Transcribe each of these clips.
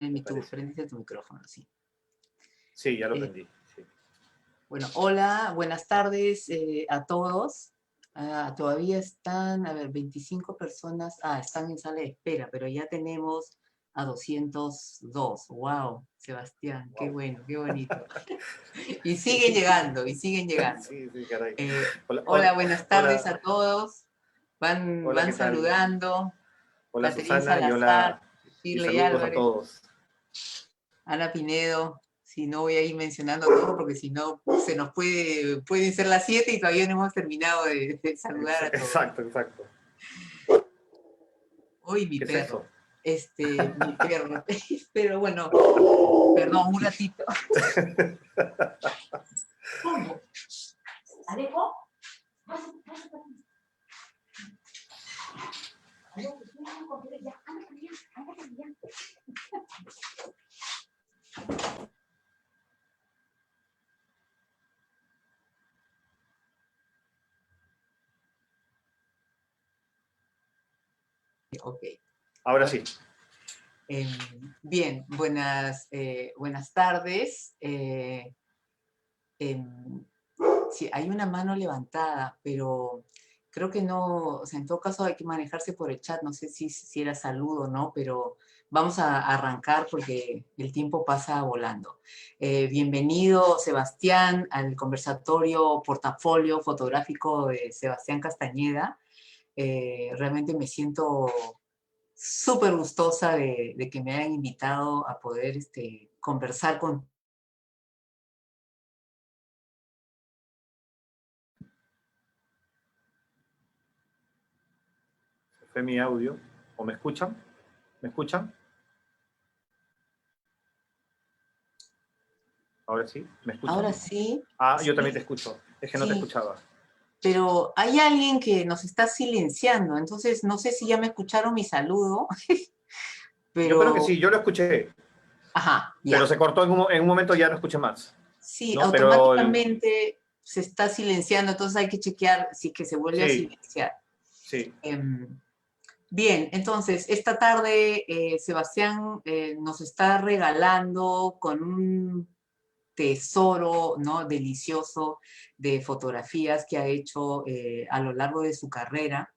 Me Tú parece. prendiste tu micrófono, sí. Sí, ya lo Eh, prendí. Sí. bueno, hola, buenas tardes a todos. Todavía están, a ver, 25 personas. Están en sala de espera, pero ya tenemos a 202. ¡Wow! Sebastián, qué Wow. bueno, qué bonito. Y siguen Sí, llegando, y siguen llegando. sí, sí, caray. Hola, Hola, buenas tardes hola, a todos. hola, Van ¿qué tal? saludando. Hola Catherine Susana Salazar, y Shirley saludos a Álvarez, todos. Ana Pinedo. Si no voy a ir mencionando todo porque si no se nos pueden ser las 7 y todavía no hemos terminado de saludar a todos. Exacto, exacto. Hoy mi ¿Qué es eso? perro, mi perro, pero bueno, perdón, un ratito. ¿Cómo? ¿Alejo? Ok. Ahora sí. Bien, buenas tardes. Sí, hay una mano levantada, pero creo que no, o sea, en todo caso hay que manejarse por el chat, no sé si era saludo o no, pero vamos a arrancar porque el tiempo pasa volando. Bienvenido, Sebastián, al conversatorio portafolio fotográfico de Sebastián Castañeda. Realmente me siento súper gustosa de que me hayan invitado a poder conversar con. Se fue mi audio. ¿O me escuchan? ¿Me escuchan? Ahora sí. ¿Me escuchan? Ahora sí, Ah, yo también te sí, escucho. Es que no te sí. escuchaba. Pero hay alguien que nos está silenciando, entonces no sé si ya me escucharon mi saludo, Yo creo que pero, sí, yo lo escuché, ajá, pero ya. se cortó en un momento, ya no escuché más. Sí, ¿No? Pero automáticamente se está silenciando, entonces hay que chequear si es que se vuelve a sí, silenciar. sí. Bien, entonces, esta tarde Sebastián nos está regalando con un tesoro, ¿no?, delicioso de fotografías que ha hecho a lo largo de su carrera,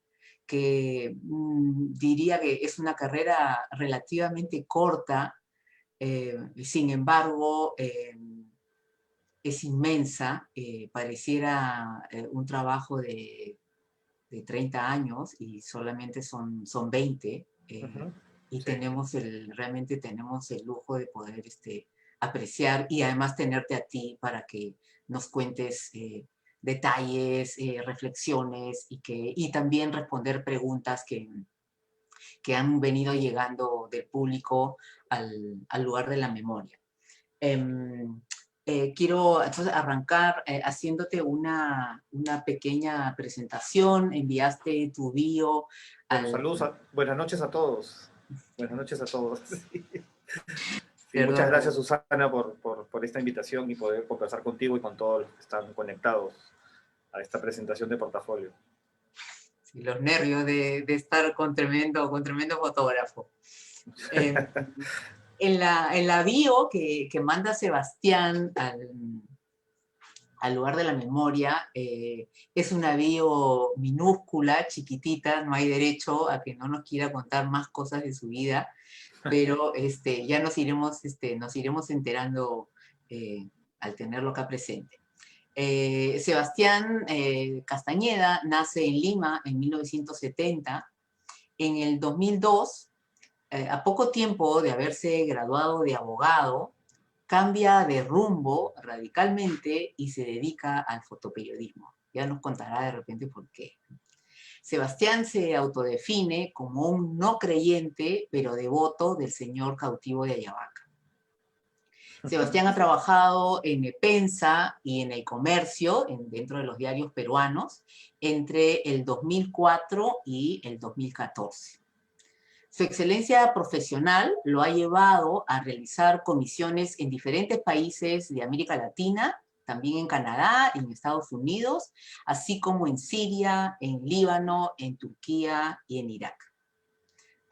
que diría que es una carrera relativamente corta, sin embargo, es inmensa, pareciera un trabajo de 30 años y solamente son 20, Ujú, y sí. realmente tenemos el lujo de poder apreciar y además tenerte a ti para que nos cuentes detalles, reflexiones y también responder preguntas que han venido llegando del público al lugar de la memoria. Em, Quiero entonces arrancar haciéndote una pequeña presentación. Enviaste tu bio Bueno, al. buenas noches a todos. Buenas noches a todos. Sí, muchas Perdón, gracias Susana por esta invitación y poder conversar contigo y con todos los que están conectados a esta presentación de portafolio. sí, los nervios de estar con tremendo fotógrafo. Eh, en la bio que manda Sebastián al lugar de la memoria, es una bio minúscula, chiquitita, no hay derecho a que no nos quiera contar más cosas de su vida, pero ya nos iremos enterando al tenerlo acá presente. Sebastián Castañeda nace en Lima en 1970. En el 2002, a poco tiempo de haberse graduado de abogado, cambia de rumbo radicalmente y se dedica al fotoperiodismo. Ya nos contará de repente por qué. Sebastián se autodefine como un no creyente, pero devoto del señor cautivo de Ayabaca. Sebastián ha Sí. trabajado en Epensa y en El Comercio, dentro de los diarios peruanos, entre el 2004 y el 2014. Su excelencia profesional lo ha llevado a realizar comisiones en diferentes países de América Latina, también en Canadá, en Estados Unidos, así como en Siria, en Líbano, en Turquía y en Irak.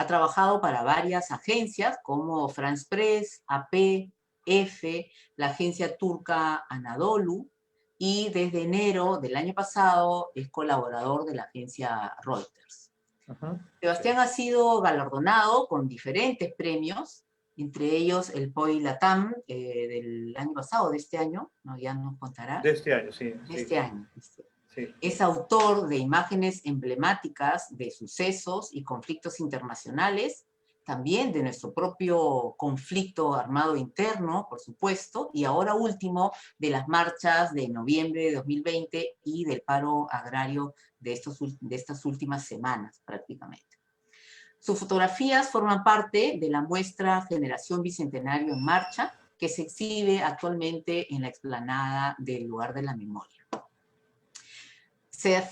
Ha trabajado para varias agencias como France Press, AP, EFE, la agencia turca Anadolu, y desde enero del año pasado es colaborador de la agencia Reuters. Sebastián ha sido galardonado con diferentes premios, entre ellos el POI Latam del año pasado, de este año, ¿no? Ya nos contará. De este año, sí. De este año. Sí. Es autor de imágenes emblemáticas de sucesos y conflictos internacionales, también de nuestro propio conflicto armado interno, por supuesto, y ahora último, de las marchas de noviembre de 2020 y del paro agrario de estas últimas semanas, prácticamente. Sus fotografías forman parte de la muestra Generación Bicentenario en Marcha, que se exhibe actualmente en la explanada del Lugar de la Memoria.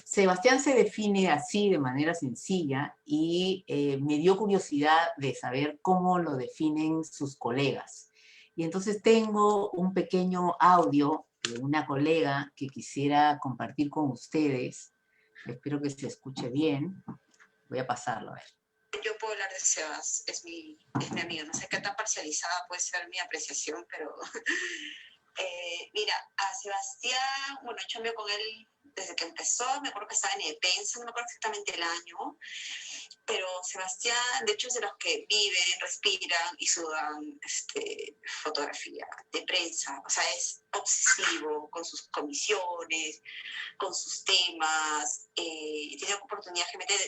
Sebastián se define así de manera sencilla y me dio curiosidad de saber cómo lo definen sus colegas. Y entonces tengo un pequeño audio de una colega que quisiera compartir con ustedes. Espero que se escuche bien. Voy a pasarlo a ver. Yo puedo hablar de Sebas, es mi amigo. No sé qué tan parcializada puede ser mi apreciación, pero mira, a Sebastián, bueno, yo me con él desde que empezó, me acuerdo que estaba en EPENSA, no me acuerdo exactamente el año, pero Sebastián, de hecho, es de los que viven, respiran y sudan fotografía de prensa. O sea, es obsesivo con sus comisiones, con sus temas. He tenido oportunidad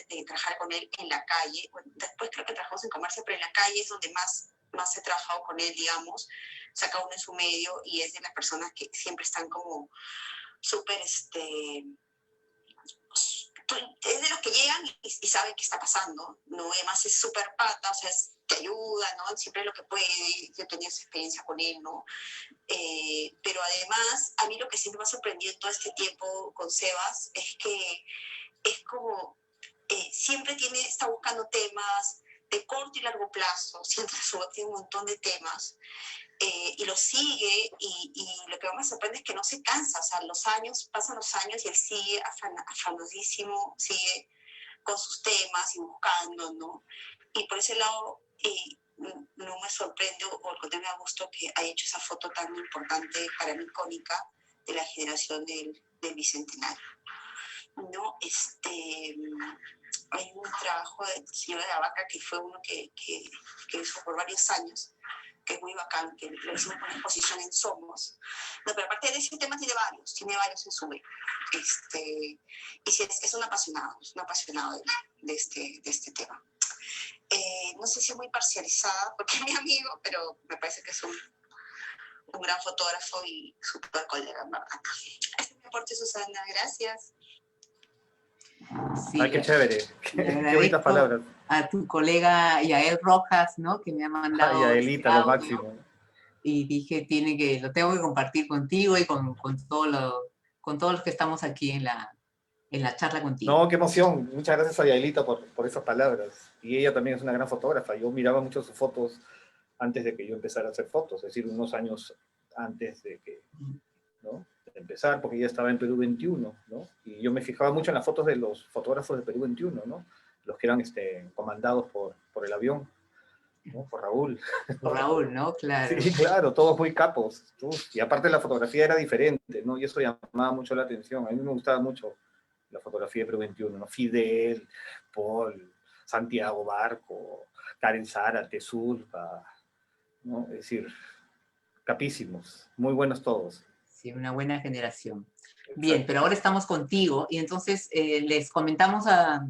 de trabajar con él en la calle. Bueno, después creo que trabajamos en comercio, pero en la calle es donde más he trabajado con él, digamos. O sea, cada uno en su medio, y es de las personas que siempre están como súper, es de los que llegan y saben qué está pasando, ¿no? Y además es súper pata, o sea, te ayuda, ¿no? Siempre lo que puede. Yo he tenido esa experiencia con él, ¿no? Pero además, a mí lo que siempre me ha sorprendido en todo este tiempo con Sebas es que es como, siempre está buscando temas de corto y largo plazo, siempre tiene un montón de temas. Y lo sigue, y lo que más me sorprende es que no se cansa. O sea, pasan los años y él sigue afanadísimo, sigue con sus temas y buscando, ¿no? Y por ese lado no me sorprende, o al contrario, me gustó que haya hecho esa foto tan importante, para mí icónica, de la generación del Bicentenario, ¿no? Hay un trabajo del señor de la Vaca que fue uno que hizo por varios años, que es muy bacán, que lo hicimos con una exposición en Somos. No, pero aparte de ese tema tiene varios en su web. Y sí, es un apasionado de este tema. No sé si es muy parcializada, porque es mi amigo, pero me parece que es un gran fotógrafo y súper colega, ¿verdad? Ese es mi aporte, Susana, gracias. Sí, ay, qué chévere, qué bonitas palabras. A tu colega Yael Rojas, ¿no? Que me ha mandado Yaelita, lo máximo. Y dije, lo tengo que compartir contigo y con todos los que estamos aquí en la charla contigo. No, qué emoción. Muchas gracias a Yaelita por esas palabras. Y ella también es una gran fotógrafa. Yo miraba mucho sus fotos antes de que yo empezara a hacer fotos, es decir, unos años antes de que, ¿no? De empezar, porque ella estaba en Perú 21, ¿no? Y yo me fijaba mucho en las fotos de los fotógrafos de Perú 21, ¿no? Los que eran comandados por el avión, ¿no? Por Raúl. Por Raúl, ¿no? Claro. Sí, claro, todos muy capos. Y aparte la fotografía era diferente, ¿no? Y eso llamaba mucho la atención. A mí me gustaba mucho la fotografía de Perú 21, ¿no? Fidel, Paul, Santiago Barco, Karen Zárate, Zulpa, ¿no? Es decir, capísimos, muy buenos todos. Sí, una buena generación. Exacto. Bien, pero ahora estamos contigo y entonces les comentamos a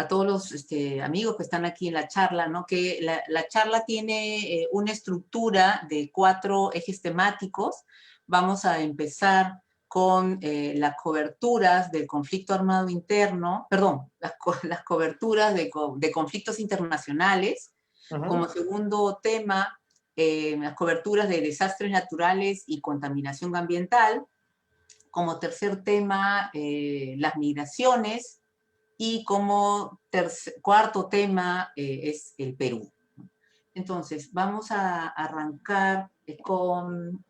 todos los amigos que están aquí en la charla, ¿no? Que la charla tiene una estructura de 4 ejes temáticos. Vamos a empezar con las coberturas del conflicto armado interno, perdón, las coberturas de conflictos internacionales. Como segundo tema, las coberturas de desastres naturales y contaminación ambiental. Como tercer tema, las migraciones. Y como cuarto tema es el Perú. Entonces, vamos a arrancar con...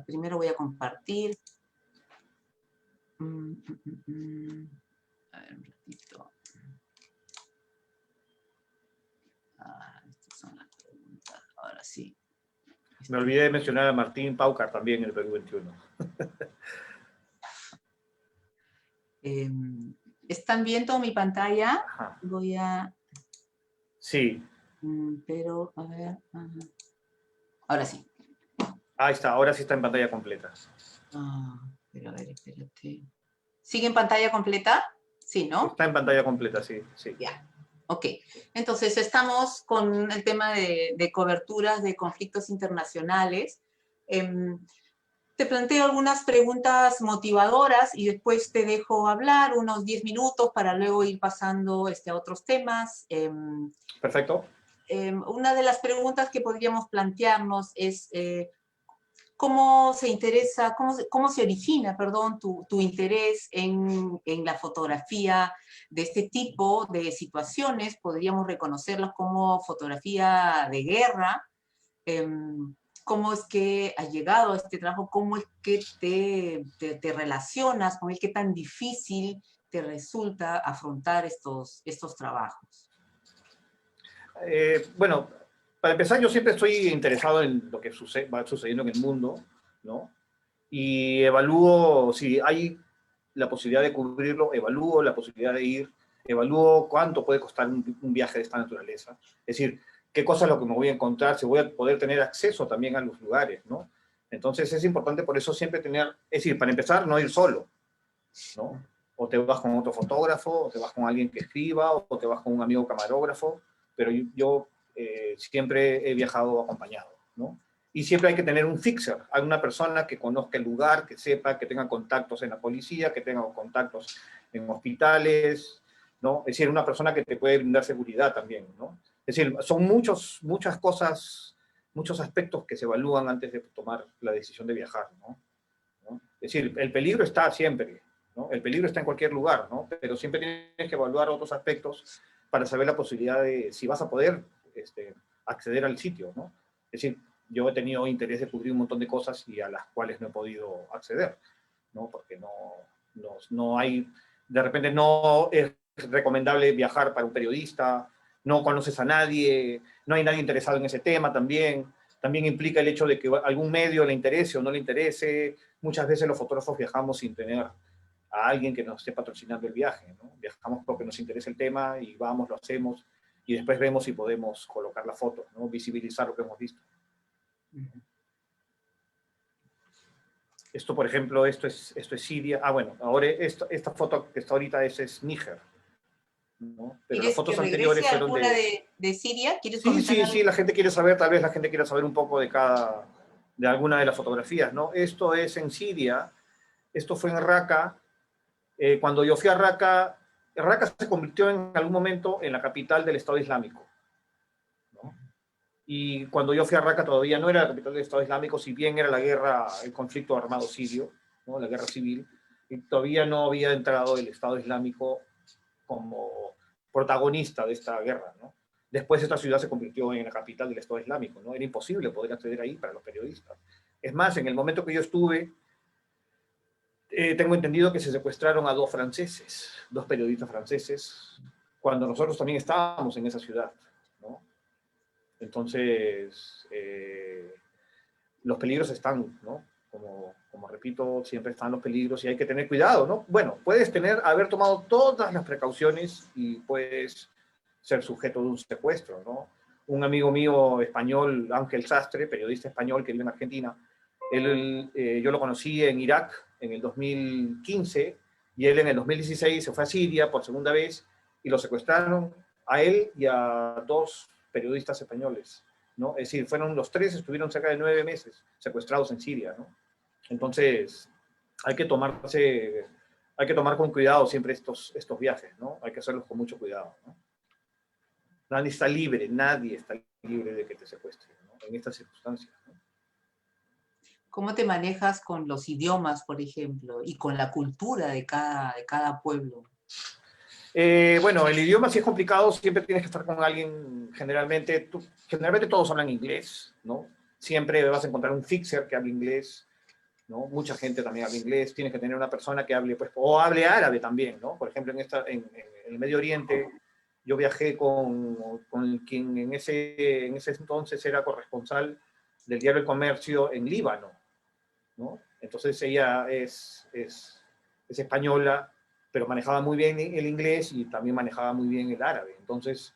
primero voy a compartir. A ver, un ratito. ahora sí. Me olvidé de mencionar a Martín Paucar también en el Perú 21. ¿Están viendo mi pantalla? Ajá. Voy a... Sí. Pero, a ver... Ahora sí. Ahí está, ahora sí está en pantalla completa. Pero a ver, espérate. ¿Sigue en pantalla completa? Sí, ¿no? Está en pantalla completa, sí. Sí. Ya. Ok. Entonces, estamos con el tema de coberturas de conflictos internacionales. Te planteo algunas preguntas motivadoras y después te dejo hablar unos 10 minutos para luego ir pasando a otros temas. Perfecto. Una de las preguntas que podríamos plantearnos es cómo se interesa, cómo se origina, perdón, tu interés en la fotografía de este tipo de situaciones. Podríamos reconocerlas como fotografía de guerra. ¿Cómo es que has llegado a este trabajo? ¿Cómo es que te relacionas con él? ¿Qué tan difícil te resulta afrontar estos trabajos? Bueno, para empezar, yo siempre estoy interesado en lo que va sucediendo en el mundo, ¿no? Y evalúo si hay la posibilidad de cubrirlo, evalúo la posibilidad de ir, evalúo cuánto puede costar un viaje de esta naturaleza. Es decir, qué cosa es lo que me voy a encontrar, si voy a poder tener acceso también a los lugares, ¿no? Entonces es importante por eso siempre tener, es decir, para empezar, no ir solo, ¿no? O te vas con otro fotógrafo, o te vas con alguien que escriba, o te vas con un amigo camarógrafo, pero yo siempre he viajado acompañado, ¿no? Y siempre hay que tener un fixer, alguna persona que conozca el lugar, que sepa, que tenga contactos en la policía, que tenga contactos en hospitales, ¿no? Es decir, una persona que te puede brindar seguridad también, ¿no? Es decir, son muchas cosas, muchos aspectos que se evalúan antes de tomar la decisión de viajar, ¿no? Es decir, el peligro está siempre, ¿no? El peligro está en cualquier lugar, ¿no? Pero siempre tienes que evaluar otros aspectos para saber la posibilidad de si vas a poder acceder al sitio, ¿no? Es decir, yo he tenido interés de cubrir un montón de cosas y a las cuales no he podido acceder, ¿no? Porque no hay, de repente no es recomendable viajar para un periodista, no conoces a nadie, no hay nadie interesado en ese tema también. También implica el hecho de que algún medio le interese o no le interese. Muchas veces los fotógrafos viajamos sin tener a alguien que nos esté patrocinando el viaje, ¿no? Viajamos porque nos interesa el tema y vamos, lo hacemos y después vemos si podemos colocar la foto, ¿no? Visibilizar lo que hemos visto. Esto, por ejemplo, esto es Siria. Ah, bueno, ahora esta foto que está ahorita es Níger, ¿no? Pero las ¿Quieres que fotos regrese anteriores fueron alguna de Siria? ¿Quieres comentar algo? Sí, la gente quiere saber, tal vez la gente quiere saber un poco de alguna de las fotografías, ¿no? Esto es en Siria, esto fue en Raqqa. Cuando yo fui a Raqqa, Raqqa se convirtió en algún momento en la capital del Estado Islámico, ¿no? Y cuando yo fui a Raqqa todavía no era la capital del Estado Islámico, si bien era el conflicto armado sirio, ¿no? La guerra civil, y todavía no había entrado el Estado Islámico como protagonista de esta guerra, ¿no? Después esta ciudad se convirtió en la capital del Estado Islámico, ¿no? Era imposible poder acceder ahí para los periodistas. Es más, en el momento que yo estuve, tengo entendido que se secuestraron a dos periodistas franceses, cuando nosotros también estábamos en esa ciudad, ¿no? Entonces, los peligros están, ¿no? Como repito, siempre están los peligros y hay que tener cuidado, ¿no? Bueno, puedes haber tomado todas las precauciones y puedes ser sujeto de un secuestro, ¿no? Un amigo mío español, Ángel Sastre, periodista español que vive en Argentina, yo lo conocí en Irak en el 2015 y él en el 2016 se fue a Siria por segunda vez y lo secuestraron a él y a dos periodistas españoles, ¿no? Es decir, fueron los tres, estuvieron cerca de 9 meses secuestrados en Siria, ¿no? Entonces, hay que tomar con cuidado siempre estos viajes, ¿no? Hay que hacerlos con mucho cuidado, ¿no? Nadie está libre de que te secuestren, ¿no? En estas circunstancias, ¿no? ¿Cómo te manejas con los idiomas, por ejemplo, y con la cultura de cada pueblo? Bueno, el idioma sí es complicado, siempre tienes que estar con alguien, generalmente todos hablan inglés, ¿no? Siempre vas a encontrar un fixer que hable inglés, ¿no? Mucha gente también habla inglés, tienes que tener una persona que hable, pues, o hable árabe también, ¿no? Por ejemplo, en el Medio Oriente, yo viajé con quien en ese entonces era corresponsal del diario El Comercio en Líbano, ¿no? Entonces ella es española, pero manejaba muy bien el inglés y también manejaba muy bien el árabe. Entonces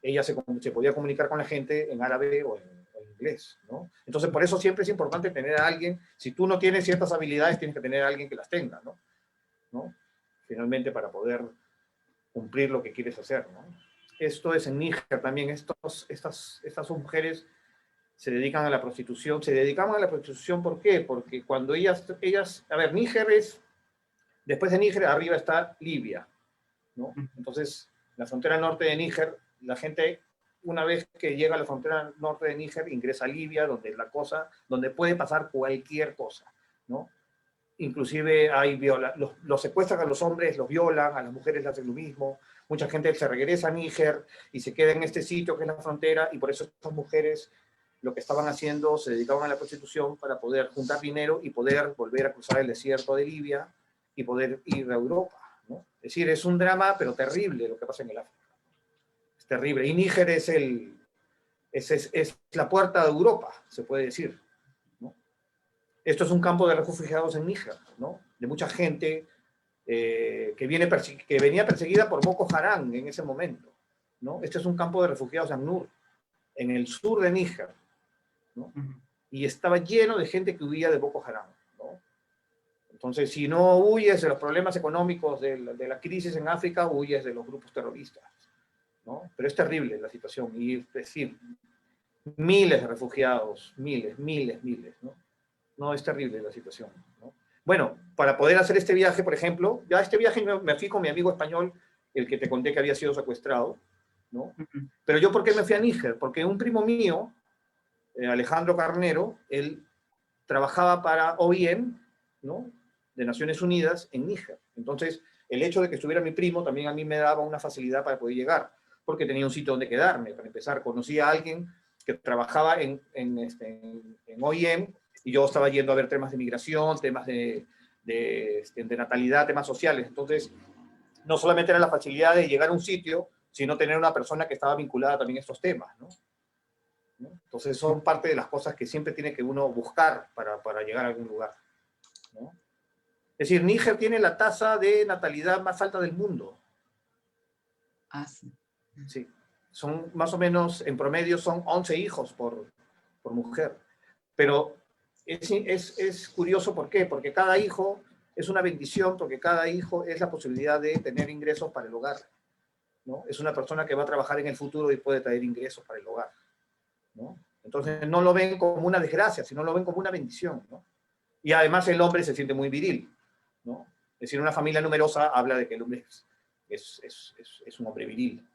ella se podía comunicar con la gente en árabe o en inglés, ¿no? Entonces por eso siempre es importante tener a alguien, si tú no tienes ciertas habilidades, tienes que tener a alguien que las tenga, ¿no? ¿No? Finalmente para poder cumplir lo que quieres hacer, ¿no? Esto es en Níger también, estas mujeres se dedican a la prostitución. Se dedicaban a la prostitución, ¿por qué? Porque cuando ellas, a ver, Níger es, después de Níger, arriba está Libia, ¿no? Entonces, la frontera norte de Níger, la gente, una vez que llega a la frontera norte de Níger, ingresa a Libia, donde puede pasar cualquier cosa, ¿no? Inclusive los secuestran a los hombres, los violan, a las mujeres les hacen lo mismo. Mucha gente se regresa a Níger y se queda en este sitio que es la frontera, y por eso estas mujeres lo que estaban haciendo, se dedicaban a la prostitución para poder juntar dinero y poder volver a cruzar el desierto de Libia y poder ir a Europa, ¿no? Es decir, es un drama, pero terrible lo que pasa en el África. Es terrible. Y Níger es la puerta de Europa, se puede decir, ¿no? Esto es un campo de refugiados en Níger, ¿no? De mucha gente que venía perseguida por Boko Haram en ese momento, ¿no? Este es un campo de refugiados en Nur, en el sur de Níger, ¿no? Y estaba lleno de gente que huía de Boko Haram, ¿no? Entonces, si no huyes de los problemas económicos de la crisis en África, huyes de los grupos terroristas, ¿no? Pero es terrible la situación, y es decir, miles de refugiados, miles, ¿no? No, es terrible la situación, ¿no? Bueno, para poder hacer este viaje, por ejemplo, ya este viaje me fui con mi amigo español, el que te conté que había sido secuestrado, ¿no? Pero yo, ¿por qué me fui a Níger? Porque un primo mío, Alejandro Carnero, él trabajaba para OIM, ¿no? De Naciones Unidas en Níger. Entonces, el hecho de que estuviera mi primo también a mí me daba una facilidad para poder llegar, porque tenía un sitio donde quedarme. Para empezar, conocí a alguien que trabajaba en OIM, y yo estaba yendo a ver temas de migración, temas de natalidad, temas sociales. Entonces, no solamente era la facilidad de llegar a un sitio, sino tener una persona que estaba vinculada también a estos temas, ¿no? Entonces son parte de las cosas que siempre tiene que uno buscar para llegar a algún lugar, ¿no? Es decir, Níger tiene la tasa de natalidad más alta del mundo. Ah, sí. Sí, son más o menos, en promedio son 11 hijos por mujer. Pero es curioso, ¿por qué? Porque cada hijo es una bendición, porque cada hijo es la posibilidad de tener ingresos para el hogar, ¿no? Es una persona que va a trabajar en el futuro y puede traer ingresos para el hogar, ¿no? Entonces no lo ven como una desgracia, sino lo ven como una bendición, ¿no? Y además el hombre se siente muy viril, ¿no? Es decir, una familia numerosa habla de que el hombre es un hombre viril,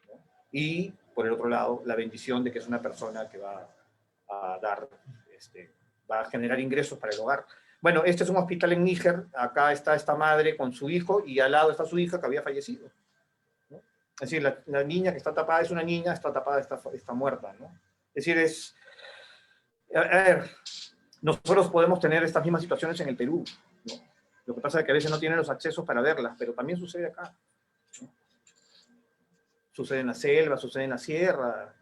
¿no? Y por el otro lado, la bendición de que es una persona que va a dar, va a generar ingresos para el hogar. Bueno, este es un hospital en Níger, acá está esta madre con su hijo y al lado está su hija que había fallecido, ¿no? Es decir, la niña que está tapada es una niña, está tapada, está muerta, ¿no? Es decir, a ver, nosotros podemos tener estas mismas situaciones en el Perú, ¿no? Lo que pasa es que a veces no tienen los accesos para verlas, pero también sucede acá, ¿no? Sucede en la selva, sucede en la sierra,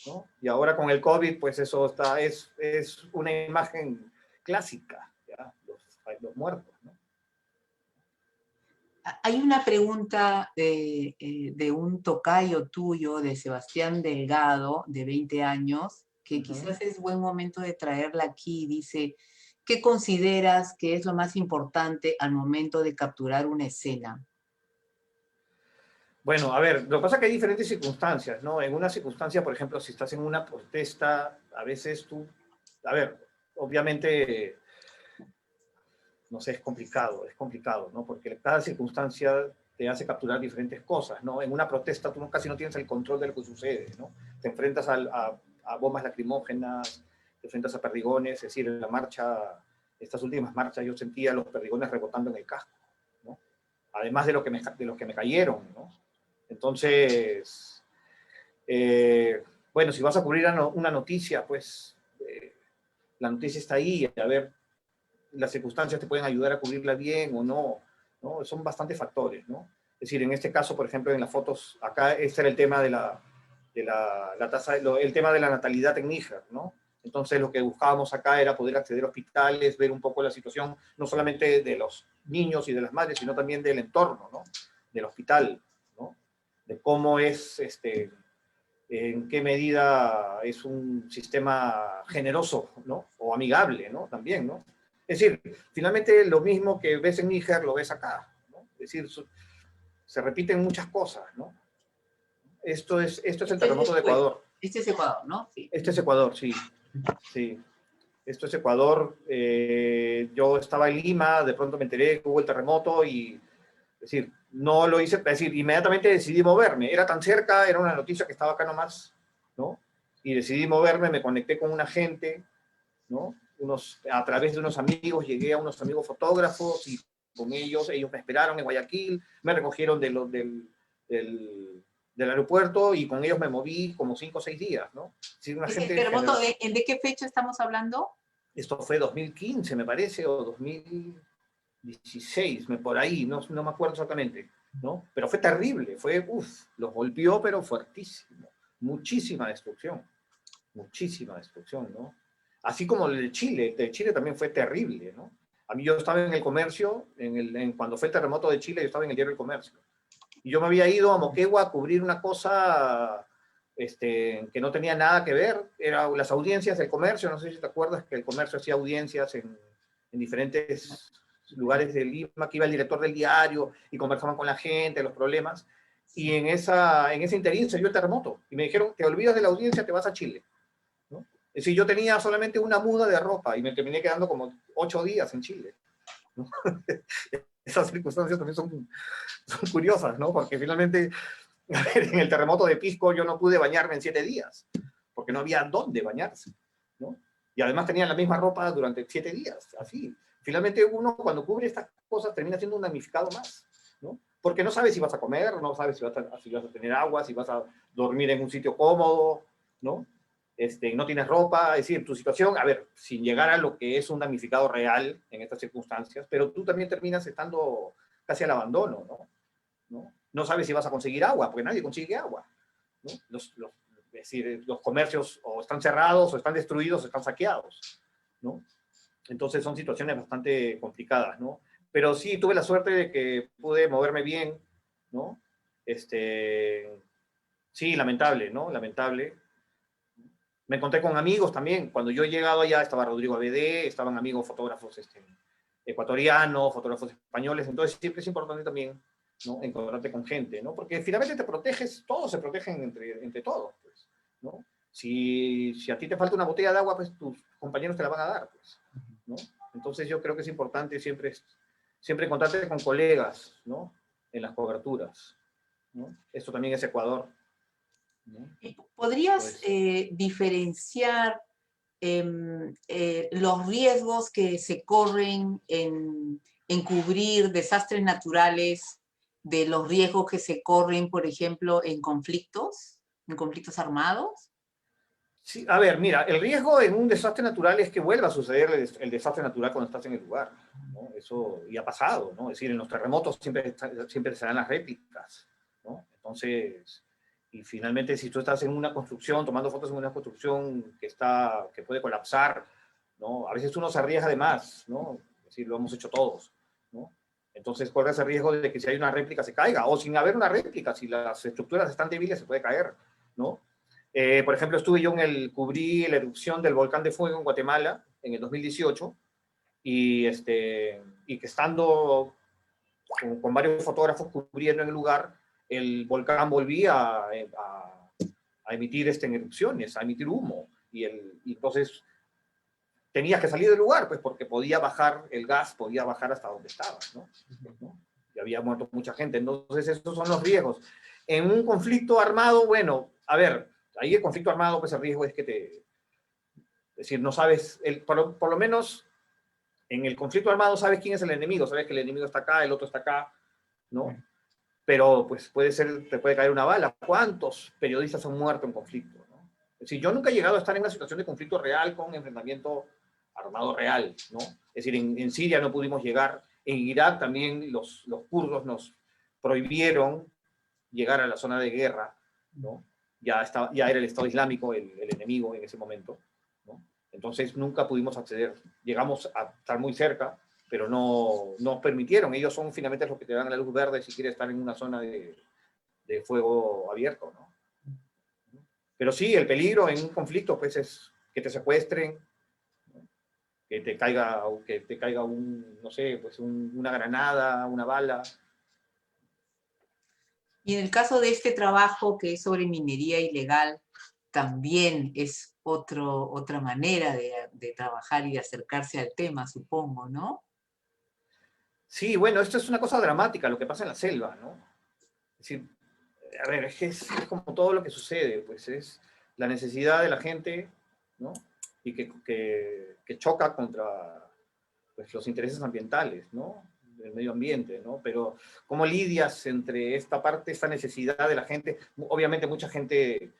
¿no? Y ahora con el COVID, pues eso es una imagen clásica, ¿ya? Los muertos, ¿no? Hay una pregunta de un tocayo tuyo, de Sebastián Delgado, de 20 años, que quizás es buen momento de traerla aquí. Dice, ¿qué consideras que es lo más importante al momento de capturar una escena? Bueno, a ver, lo que pasa es que hay diferentes circunstancias, ¿no? En una circunstancia, por ejemplo, si estás en una protesta, a veces a ver, obviamente, no sé, es complicado, ¿no? Porque cada circunstancia te hace capturar diferentes cosas, ¿no? En una protesta tú casi no tienes el control de lo que sucede, ¿no? Te enfrentas a bombas lacrimógenas, te enfrentas a perdigones, es decir, en la marcha, estas últimas marchas yo sentía los perdigones rebotando en el casco, ¿no? Además de los que me cayeron, ¿no? Entonces, bueno, si vas a cubrir una noticia, pues la noticia está ahí, a ver, las circunstancias te pueden ayudar a cubrirla bien o no, ¿no? Son bastantes factores, ¿no? Es decir, en este caso, por ejemplo, en las fotos, acá este era el tema de la tasa, el tema de la natalidad en Níger, ¿no? Entonces lo que buscábamos acá era poder acceder a hospitales, ver un poco la situación, no solamente de los niños y de las madres, sino también del entorno, ¿no? Del hospital, ¿no? De cómo es, en qué medida es un sistema generoso, ¿no? O amigable, ¿no? También, ¿no? Es decir, finalmente lo mismo que ves en Níger lo ves acá, ¿no? Es decir, se repiten muchas cosas, ¿no? Esto es el terremoto de Ecuador. Este es Ecuador, ¿no? Sí. Este es Ecuador, sí. Sí. Esto es Ecuador. Yo estaba en Lima, de pronto me enteré que hubo el terremoto y, es decir, no lo hice, es decir, inmediatamente decidí moverme. Era tan cerca, era una noticia que estaba acá nomás, ¿no? Y decidí moverme, me conecté con una gente, ¿no? A través de unos amigos, llegué a unos amigos fotógrafos y con ellos me esperaron en Guayaquil, me recogieron del aeropuerto y con ellos me moví como 5 o 6 días, ¿no? Sí, una ¿Ese gente terremoto de qué fecha estamos hablando? Esto fue 2015, me parece, o 2016, por ahí, no me acuerdo exactamente, ¿no? Pero fue terrible, los golpeó, pero fuertísimo. Muchísima destrucción, ¿no? Así como el de Chile también fue terrible, ¿no? A mí yo estaba en el comercio, cuando fue el terremoto de Chile, yo estaba en el diario El Comercio. Y yo me había ido a Moquegua a cubrir una cosa que no tenía nada que ver, eran las audiencias del comercio, no sé si te acuerdas que el comercio hacía audiencias en diferentes lugares de Lima, que iba el director del diario y conversaban con la gente, los problemas, y en ese interín se dio el terremoto, y me dijeron, te olvidas de la audiencia, te vas a Chile, ¿no? Es decir, yo tenía solamente una muda de ropa, y me terminé quedando como 8 días en Chile, ¿no? Esas circunstancias también son curiosas, ¿no? Porque finalmente, a ver, en el terremoto de Pisco yo no pude bañarme en 7 días, porque no había dónde bañarse, ¿no? Y además tenía la misma ropa durante 7 días, así. Finalmente uno cuando cubre estas cosas termina siendo un damnificado más, ¿no? Porque no sabes si vas a comer, no sabes si vas a tener agua, si vas a dormir en un sitio cómodo, ¿no? No tienes ropa, es decir, tu situación, a ver, sin llegar a lo que es un damnificado real en estas circunstancias, pero tú también terminas estando casi al abandono, ¿no? No sabes si vas a conseguir agua, porque nadie consigue agua, ¿no? Es decir, los comercios o están cerrados, o están destruidos, o están saqueados, ¿no? Entonces son situaciones bastante complicadas, ¿no? Pero sí, tuve la suerte de que pude moverme bien, ¿no? Sí, lamentable, ¿no? Lamentable. Me encontré con amigos también. Cuando yo he llegado allá estaba Rodrigo ABD, estaban amigos fotógrafos ecuatorianos, fotógrafos españoles. Entonces siempre es importante también, ¿no? Encontrarte con gente, ¿no? Porque finalmente te proteges, todos se protegen entre todos, pues, ¿no? Si a ti te falta una botella de agua, pues tus compañeros te la van a dar, pues, ¿no? Entonces yo creo que es importante siempre encontrarte con colegas, ¿no? En las coberturas, ¿no? Esto también es Ecuador, ¿no? ¿Podrías Pues, diferenciar los riesgos que se corren en cubrir desastres naturales de los riesgos que se corren, por ejemplo, en conflictos armados? sí, a ver, mira, el riesgo en un desastre natural es que vuelva a suceder el desastre natural cuando estás en el lugar, ¿no? Eso ya ha pasado, ¿no? Es decir, en los terremotos siempre se dan las réplicas, ¿no? Entonces, y finalmente si tú estás en una construcción, tomando fotos en una construcción que puede colapsar, ¿no? A veces uno se arriesga de más, ¿no? Es decir, lo hemos hecho todos, ¿no? Entonces corre ese riesgo de que si hay una réplica se caiga, o sin haber una réplica, si las estructuras están débiles se puede caer, ¿no? Por ejemplo, cubrí la erupción del volcán de fuego en Guatemala en el 2018 y que estando con varios fotógrafos cubriendo en el lugar, el volcán volvía a emitir erupciones, a emitir humo y entonces tenías que salir del lugar, pues porque podía bajar el gas, podía bajar hasta donde estabas, ¿no? Y había muerto mucha gente. Entonces esos son los riesgos. En un conflicto armado, bueno, a ver, ahí el conflicto armado, pues el riesgo es es decir, no sabes, por lo menos en el conflicto armado sabes quién es el enemigo, sabes que el enemigo está acá, el otro está acá, ¿no? Pero pues te puede caer una bala. ¿Cuántos periodistas han muerto en conflicto, ¿no? Es decir, yo nunca he llegado a estar en una situación de conflicto real con enfrentamiento armado real, ¿no? Es decir, en Siria no pudimos llegar, en Irak también los kurdos prohibieron llegar a la zona de guerra, ¿no? Ya era el Estado Islámico el enemigo en ese momento, ¿no? Entonces nunca pudimos acceder. Llegamos a estar muy cerca, pero no nos permitieron. Ellos son finalmente los que te dan la luz verde si quieres estar en una zona de fuego abierto, ¿no? Pero sí, el peligro en un conflicto pues es que te secuestren, ¿no? Que te caiga no sé, pues una granada, una bala. Y en el caso de este trabajo que es sobre minería ilegal, también es otra manera de trabajar y de acercarse al tema, supongo, ¿no? Sí, bueno, esto es una cosa dramática, lo que pasa en la selva, ¿no? Es decir, a ver, es como todo lo que sucede, pues es la necesidad de la gente, ¿no? Y que choca contra pues, los intereses ambientales, ¿no? Del medio ambiente, ¿no? Pero ¿cómo lidias entre esta parte, esta necesidad de la gente? Obviamente mucha gente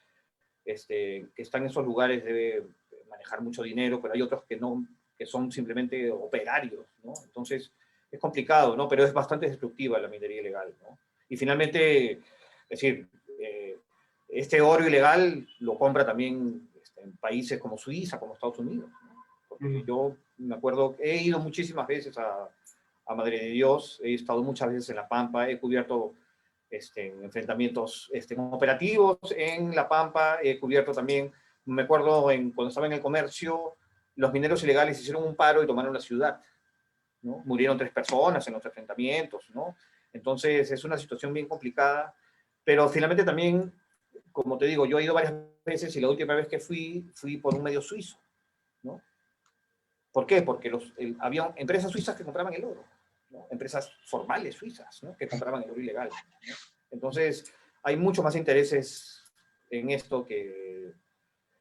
que está en esos lugares debe manejar mucho dinero, pero hay otros que no, que son simplemente operarios, ¿no? Entonces es complicado, ¿no? Pero es bastante destructiva la minería ilegal, ¿no? Y finalmente, es decir, este oro ilegal lo compra también en países como Suiza, como Estados Unidos, ¿no? Porque yo me acuerdo, he ido muchísimas veces a Madre de Dios, he estado muchas veces en La Pampa, he cubierto enfrentamientos operativos en La Pampa, he cubierto también, me acuerdo cuando estaba en el comercio, los mineros ilegales hicieron un paro y tomaron la ciudad, ¿no? Murieron 3 personas en los enfrentamientos, ¿no? Entonces es una situación bien complicada, pero finalmente también, como te digo, yo he ido varias veces y la última vez que fui por un medio suizo, ¿no? ¿Por qué? Porque había empresas suizas que compraban el oro, ¿no? Empresas formales suizas, ¿no? Que compraban el oro ilegal, ¿no? Entonces, hay mucho más intereses en esto que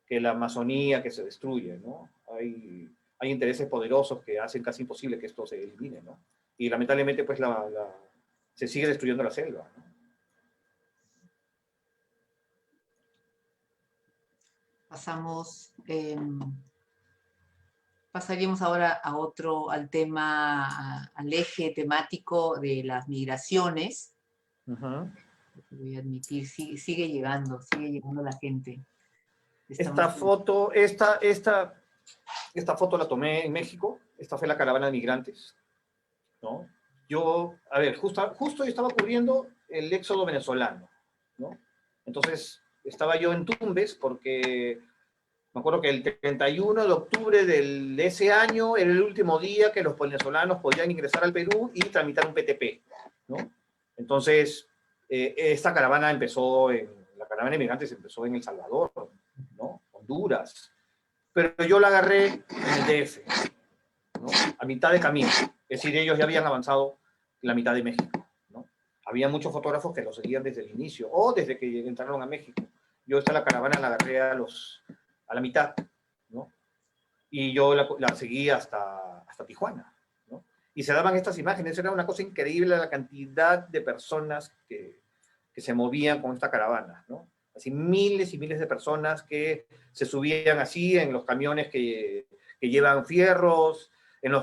la Amazonía que se destruye, ¿no? Hay intereses poderosos que hacen casi imposible que esto se elimine, ¿no? Y lamentablemente, pues, se sigue destruyendo la selva, ¿no? Pasaríamos ahora al tema, al eje temático de las migraciones. Uh-huh. Voy a admitir, sigue llegando la gente. Esta foto la tomé en México, esta fue la caravana de migrantes, ¿no? Yo, a ver, justo yo estaba cubriendo el éxodo venezolano, ¿no? Entonces, estaba yo en Tumbes porque me acuerdo que el 31 de octubre de ese año era el último día que los venezolanos podían ingresar al Perú y tramitar un PTP, ¿no? Entonces, la caravana de migrantes empezó en El Salvador, ¿no? Honduras. Pero yo la agarré en el DF, ¿no? A mitad de camino. Es decir, ellos ya habían avanzado la mitad de México, ¿no? Había muchos fotógrafos que lo seguían desde el inicio o desde que entraron a México. Yo la caravana la agarré a la mitad, ¿no? Y yo la seguí hasta Tijuana, ¿no? Y se daban estas imágenes, era una cosa increíble la cantidad de personas que se movían con esta caravana, ¿no? Así miles y miles de personas que se subían así en los camiones que llevan fierros, en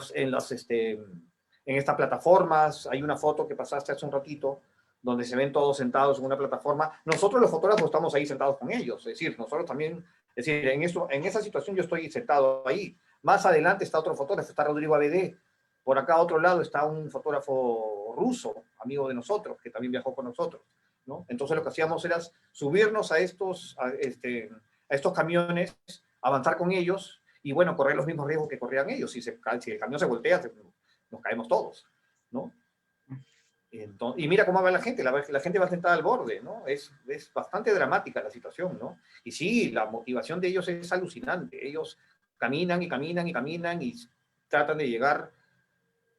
estas plataformas. Hay una foto que pasaste hace un ratito donde se ven todos sentados en una plataforma. Nosotros los fotógrafos estamos ahí sentados con ellos, es decir, nosotros también, es decir, en esa situación yo estoy sentado ahí. Más adelante está otro fotógrafo, está Rodrigo Abedé. Por acá a otro lado está un fotógrafo ruso, amigo de nosotros, que también viajó con nosotros, ¿no? Entonces lo que hacíamos era subirnos a estos camiones, avanzar con ellos y, bueno, correr los mismos riesgos que corrían ellos. Si el camión se voltea, nos caemos todos, ¿no? Y mira cómo va la gente va sentada al borde, ¿no? Es bastante dramática la situación, ¿no? Y sí, la motivación de ellos es alucinante. Ellos caminan y caminan y caminan y tratan de llegar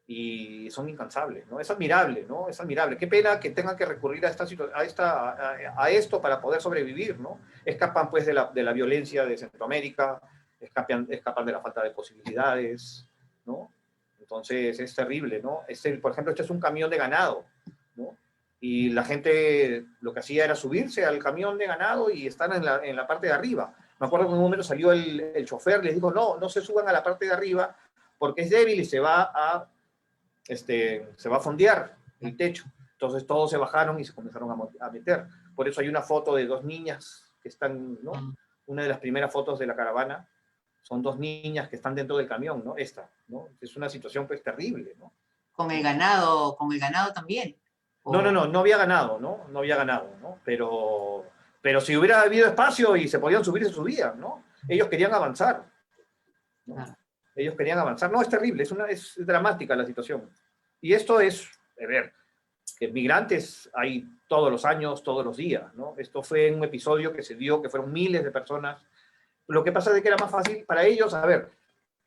y son incansables, ¿no? Es admirable, ¿no? Es admirable. Qué pena que tengan que recurrir a esto para poder sobrevivir, ¿no? Escapan, pues, de la violencia de Centroamérica, escapan de la falta de posibilidades, ¿no? Entonces, es terrible, ¿no? Por ejemplo, este es un camión de ganado, ¿no? Y la gente lo que hacía era subirse al camión de ganado y estar en la parte de arriba. Me acuerdo que en un momento salió el chofer, les dijo, no se suban a la parte de arriba porque es débil y se va a fondear el techo. Entonces todos se bajaron y se comenzaron a meter. Por eso hay una foto de dos niñas que están, ¿no? Una de las primeras fotos de la caravana son dos niñas que están dentro del camión, ¿no? Esta, ¿no? Es una situación pues terrible, ¿no? Con el ganado también. No había ganado, ¿no? No había ganado, ¿no? Pero si hubiera habido espacio y se podían subir, se subían, ¿no? Ellos querían avanzar, ¿no? Claro. Ellos querían avanzar. No, es terrible, es dramática la situación. Y esto es, a ver, que migrantes hay todos los años, todos los días, ¿no? Esto fue un episodio que se dio, que fueron miles de personas. Lo que pasa es que era más fácil para ellos, a ver,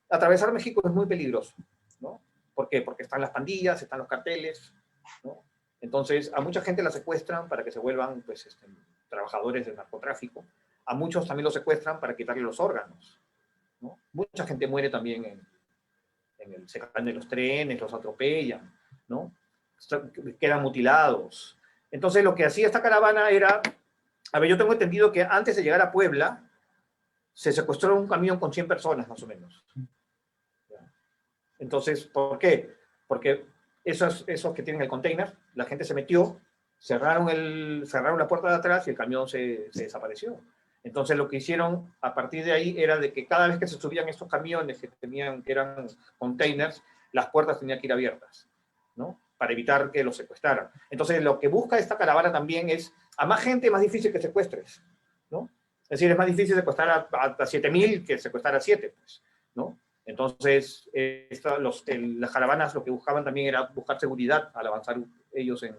atravesar México es muy peligroso, ¿no? ¿Por qué? Porque están las pandillas, están los carteles, ¿no? Entonces, a mucha gente la secuestran para que se vuelvan, pues, trabajadores del narcotráfico. A muchos también los secuestran para quitarle los órganos, ¿no? Mucha gente muere también se caen de los trenes, los atropellan, ¿no? Quedan mutilados. Entonces, lo que hacía esta caravana era, a ver, yo tengo entendido que antes de llegar a Puebla, se secuestró un camión con 100 personas, más o menos. Entonces, ¿por qué? Porque esos que tienen el container, la gente se metió, cerraron la puerta de atrás y el camión se desapareció. Entonces, lo que hicieron a partir de ahí era de que cada vez que se subían estos camiones que eran containers, las puertas tenían que ir abiertas, ¿no? Para evitar que los secuestraran. Entonces, lo que busca esta caravana también es, a más gente, más difícil que secuestres, ¿no? Es decir, es más difícil secuestrar a 7.000 que secuestrar a 7, pues, ¿no? Entonces, las caravanas lo que buscaban también era buscar seguridad al avanzar ellos en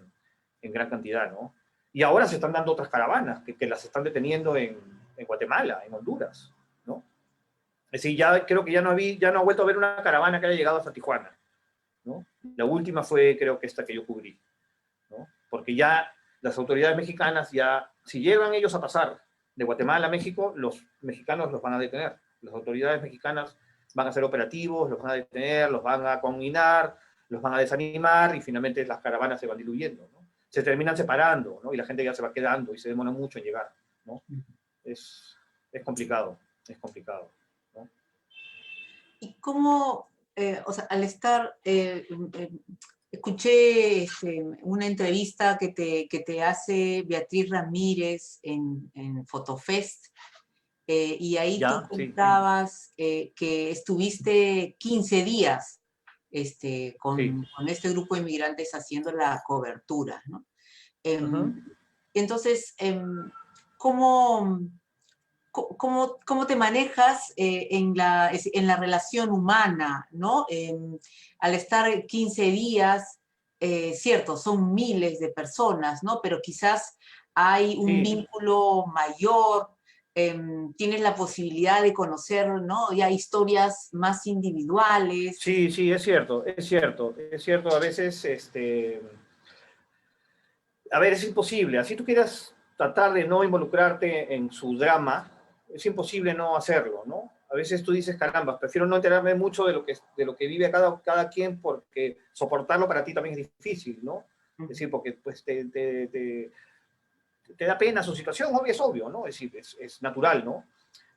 gran cantidad, ¿no? Y ahora se están dando otras caravanas que las están deteniendo en Guatemala, en Honduras, ¿no? Es decir, ya creo que ya no ha vuelto a haber una caravana que haya llegado hasta Tijuana, ¿no? La última fue, creo que esta que yo cubrí, ¿no? Porque ya las autoridades mexicanas si llegan ellos a pasar de Guatemala a México, los mexicanos los van a detener. Las autoridades mexicanas van a ser operativos, los van a detener, los van a conminar, los van a desanimar y finalmente las caravanas se van diluyendo, ¿no? Se terminan separando, ¿no? Y la gente ya se va quedando y se demora mucho en llegar, ¿no? Es complicado, ¿no? ¿Y cómo, o sea, al estar, escuché una entrevista que te hace Beatriz Ramírez en Fotofest, y ahí tú contabas que estuviste 15 días con este grupo de inmigrantes haciendo la cobertura, ¿no? Entonces, ¿cómo te manejas en la relación humana, ¿no? Al estar 15 días, cierto, son miles de personas, ¿no? Pero quizás hay un vínculo mayor, tienes la posibilidad de conocer, ¿no? Ya historias más individuales. Sí, es cierto. A veces, a ver, es imposible. Así tú quieras tratar de no involucrarte en su drama, es imposible no hacerlo, ¿no? A veces tú dices, caramba, prefiero no enterarme mucho de lo que vive cada quien porque soportarlo para ti también es difícil, ¿no? Es decir, porque pues te da pena su situación, es obvio, ¿no? Es decir, es natural, ¿no?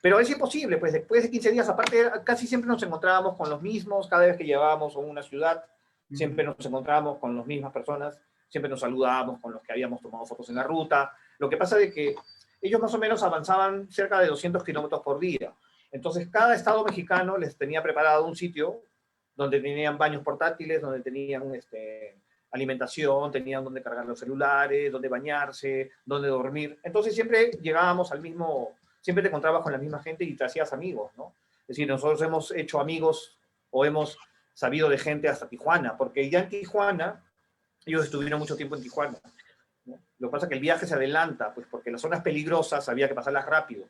Pero es imposible, pues después de 15 días, aparte, casi siempre nos encontrábamos con los mismos, cada vez que llegábamos a una ciudad, siempre nos encontrábamos con las mismas personas, siempre nos saludábamos con los que habíamos tomado fotos en la ruta. Lo que pasa es que ellos más o menos avanzaban cerca de 200 kilómetros por día. Entonces, cada estado mexicano les tenía preparado un sitio donde tenían baños portátiles, donde tenían alimentación, tenían donde cargar los celulares, donde bañarse, donde dormir. Entonces, siempre llegábamos siempre te encontrabas con la misma gente y te hacías amigos, ¿no? Es decir, nosotros hemos hecho amigos o hemos sabido de gente hasta Tijuana, porque ya en Tijuana, ellos estuvieron mucho tiempo en Tijuana, ¿no? Lo que pasa es que el viaje se adelanta, pues porque las zonas peligrosas había que pasarlas rápido,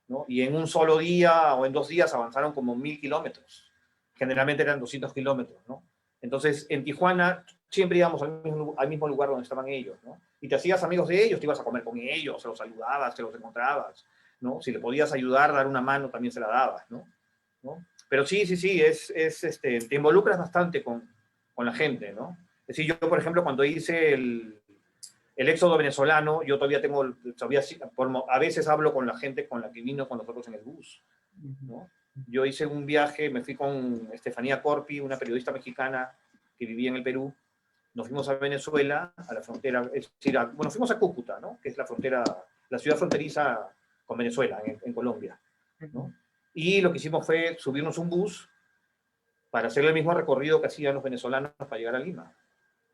¿no? Y en un solo día o en 2 días avanzaron como 1.000 kilómetros. Generalmente eran 200 kilómetros, ¿no? Entonces, en Tijuana siempre íbamos al mismo lugar donde estaban ellos, ¿no? Y te hacías amigos de ellos, te ibas a comer con ellos, se los saludabas, te los encontrabas, ¿no? Si le podías ayudar, dar una mano, también se la dabas, ¿no? Pero sí, te involucras bastante con la gente, ¿no? Es decir, yo, por ejemplo, cuando hice el éxodo venezolano, yo a veces hablo con la gente con la que vino con nosotros en el bus, ¿no? Yo hice un viaje, me fui con Estefanía Corpi, una periodista mexicana que vivía en el Perú, nos fuimos a Venezuela, a la frontera, es decir, bueno, fuimos a Cúcuta, ¿no? Que es la frontera, la ciudad fronteriza con Venezuela, en Colombia, ¿no? Y lo que hicimos fue subirnos un bus para hacer el mismo recorrido que hacían los venezolanos para llegar a Lima,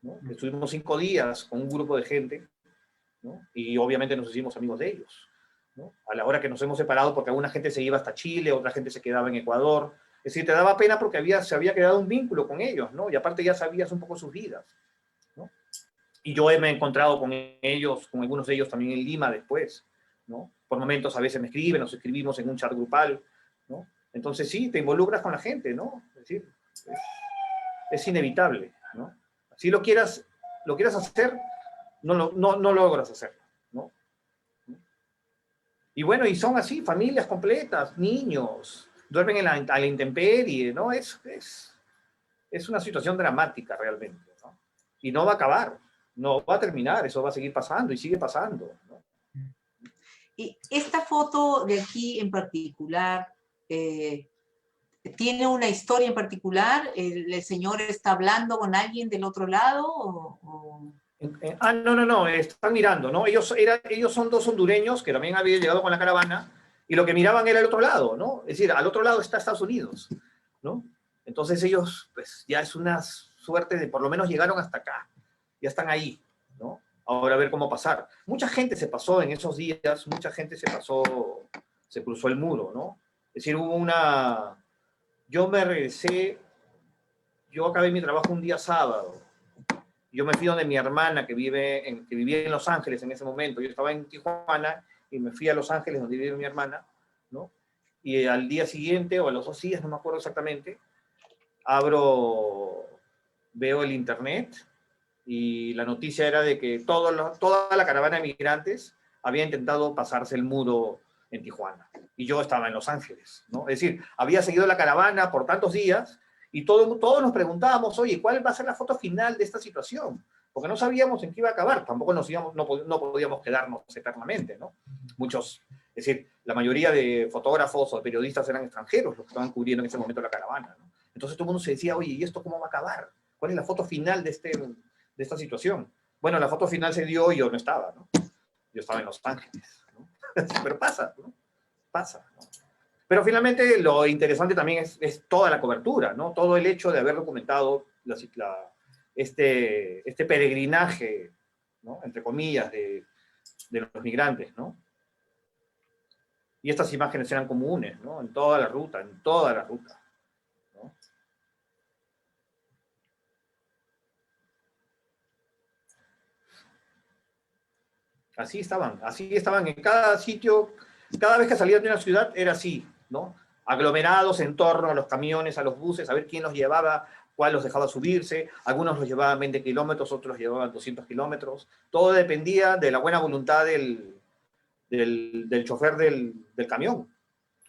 ¿no? Estuvimos 5 días con un grupo de gente, ¿no? Y obviamente nos hicimos amigos de ellos, ¿no? A la hora que nos hemos separado, porque alguna gente se iba hasta Chile, otra gente se quedaba en Ecuador. Es decir, te daba pena porque se había quedado un vínculo con ellos, ¿no? Y aparte ya sabías un poco sus vidas, ¿no? Y yo me he encontrado con ellos, con algunos de ellos también en Lima después, ¿no? Por momentos a veces me escriben, nos escribimos en un chat grupal, ¿no? Entonces sí, te involucras con la gente, ¿no? Es decir, es inevitable, ¿no? Si lo quieras hacer, no logras hacerlo, ¿no? Y bueno, y son así, familias completas, niños, duermen a la intemperie, ¿no? Es una situación dramática realmente, ¿no? Y no va a acabar, no va a terminar, eso va a seguir pasando y sigue pasando, ¿no? Y esta foto de aquí en particular, ¿tiene una historia en particular? ¿El señor está hablando con alguien del otro lado? No, están mirando, ¿no? Ellos son 2 hondureños que también habían llegado con la caravana y lo que miraban era el otro lado, ¿no? Es decir, al otro lado está Estados Unidos, ¿no? Entonces ellos, pues ya es una suerte de por lo menos llegaron hasta acá, ya están ahí, ¿no? Ahora a ver cómo pasar. Mucha gente se pasó en esos días, mucha gente se cruzó el muro, ¿no? Es decir, yo me regresé, yo acabé mi trabajo un día sábado, yo me fui donde mi hermana que vivía en Los Ángeles en ese momento, yo estaba en Tijuana y me fui a Los Ángeles donde vive mi hermana, ¿no? Y al día siguiente, o a los 2 días, no me acuerdo exactamente, veo el internet y la noticia era de que toda la caravana de migrantes había intentado pasarse el muro en Tijuana. Y yo estaba en Los Ángeles, ¿no? Es decir, había seguido la caravana por tantos días y todos nos preguntábamos, oye, ¿cuál va a ser la foto final de esta situación? Porque no sabíamos en qué iba a acabar, tampoco no podíamos quedarnos eternamente, ¿no? Es decir, la mayoría de fotógrafos o periodistas eran extranjeros los que estaban cubriendo en ese momento la caravana, ¿no? Entonces todo el mundo se decía, oye, ¿y esto cómo va a acabar? ¿Cuál es la foto final de esta situación? Bueno, la foto final se dio y yo no estaba, ¿no? Yo estaba en Los Ángeles, ¿no? Pero pasa, ¿no? Pasa, ¿no? Pero finalmente lo interesante también es toda la cobertura, ¿no? Todo el hecho de haber documentado este peregrinaje, ¿no? Entre comillas, de los migrantes, ¿no? Y estas imágenes eran comunes, ¿no? En toda la ruta, ¿no? Así estaban en cada sitio, cada vez que salían de una ciudad era así, ¿no? Aglomerados en torno a los camiones, a los buses, a ver quién los llevaba, cuál los dejaba subirse, algunos los llevaban 20 kilómetros, otros los llevaban 200 kilómetros, todo dependía de la buena voluntad del chofer del camión,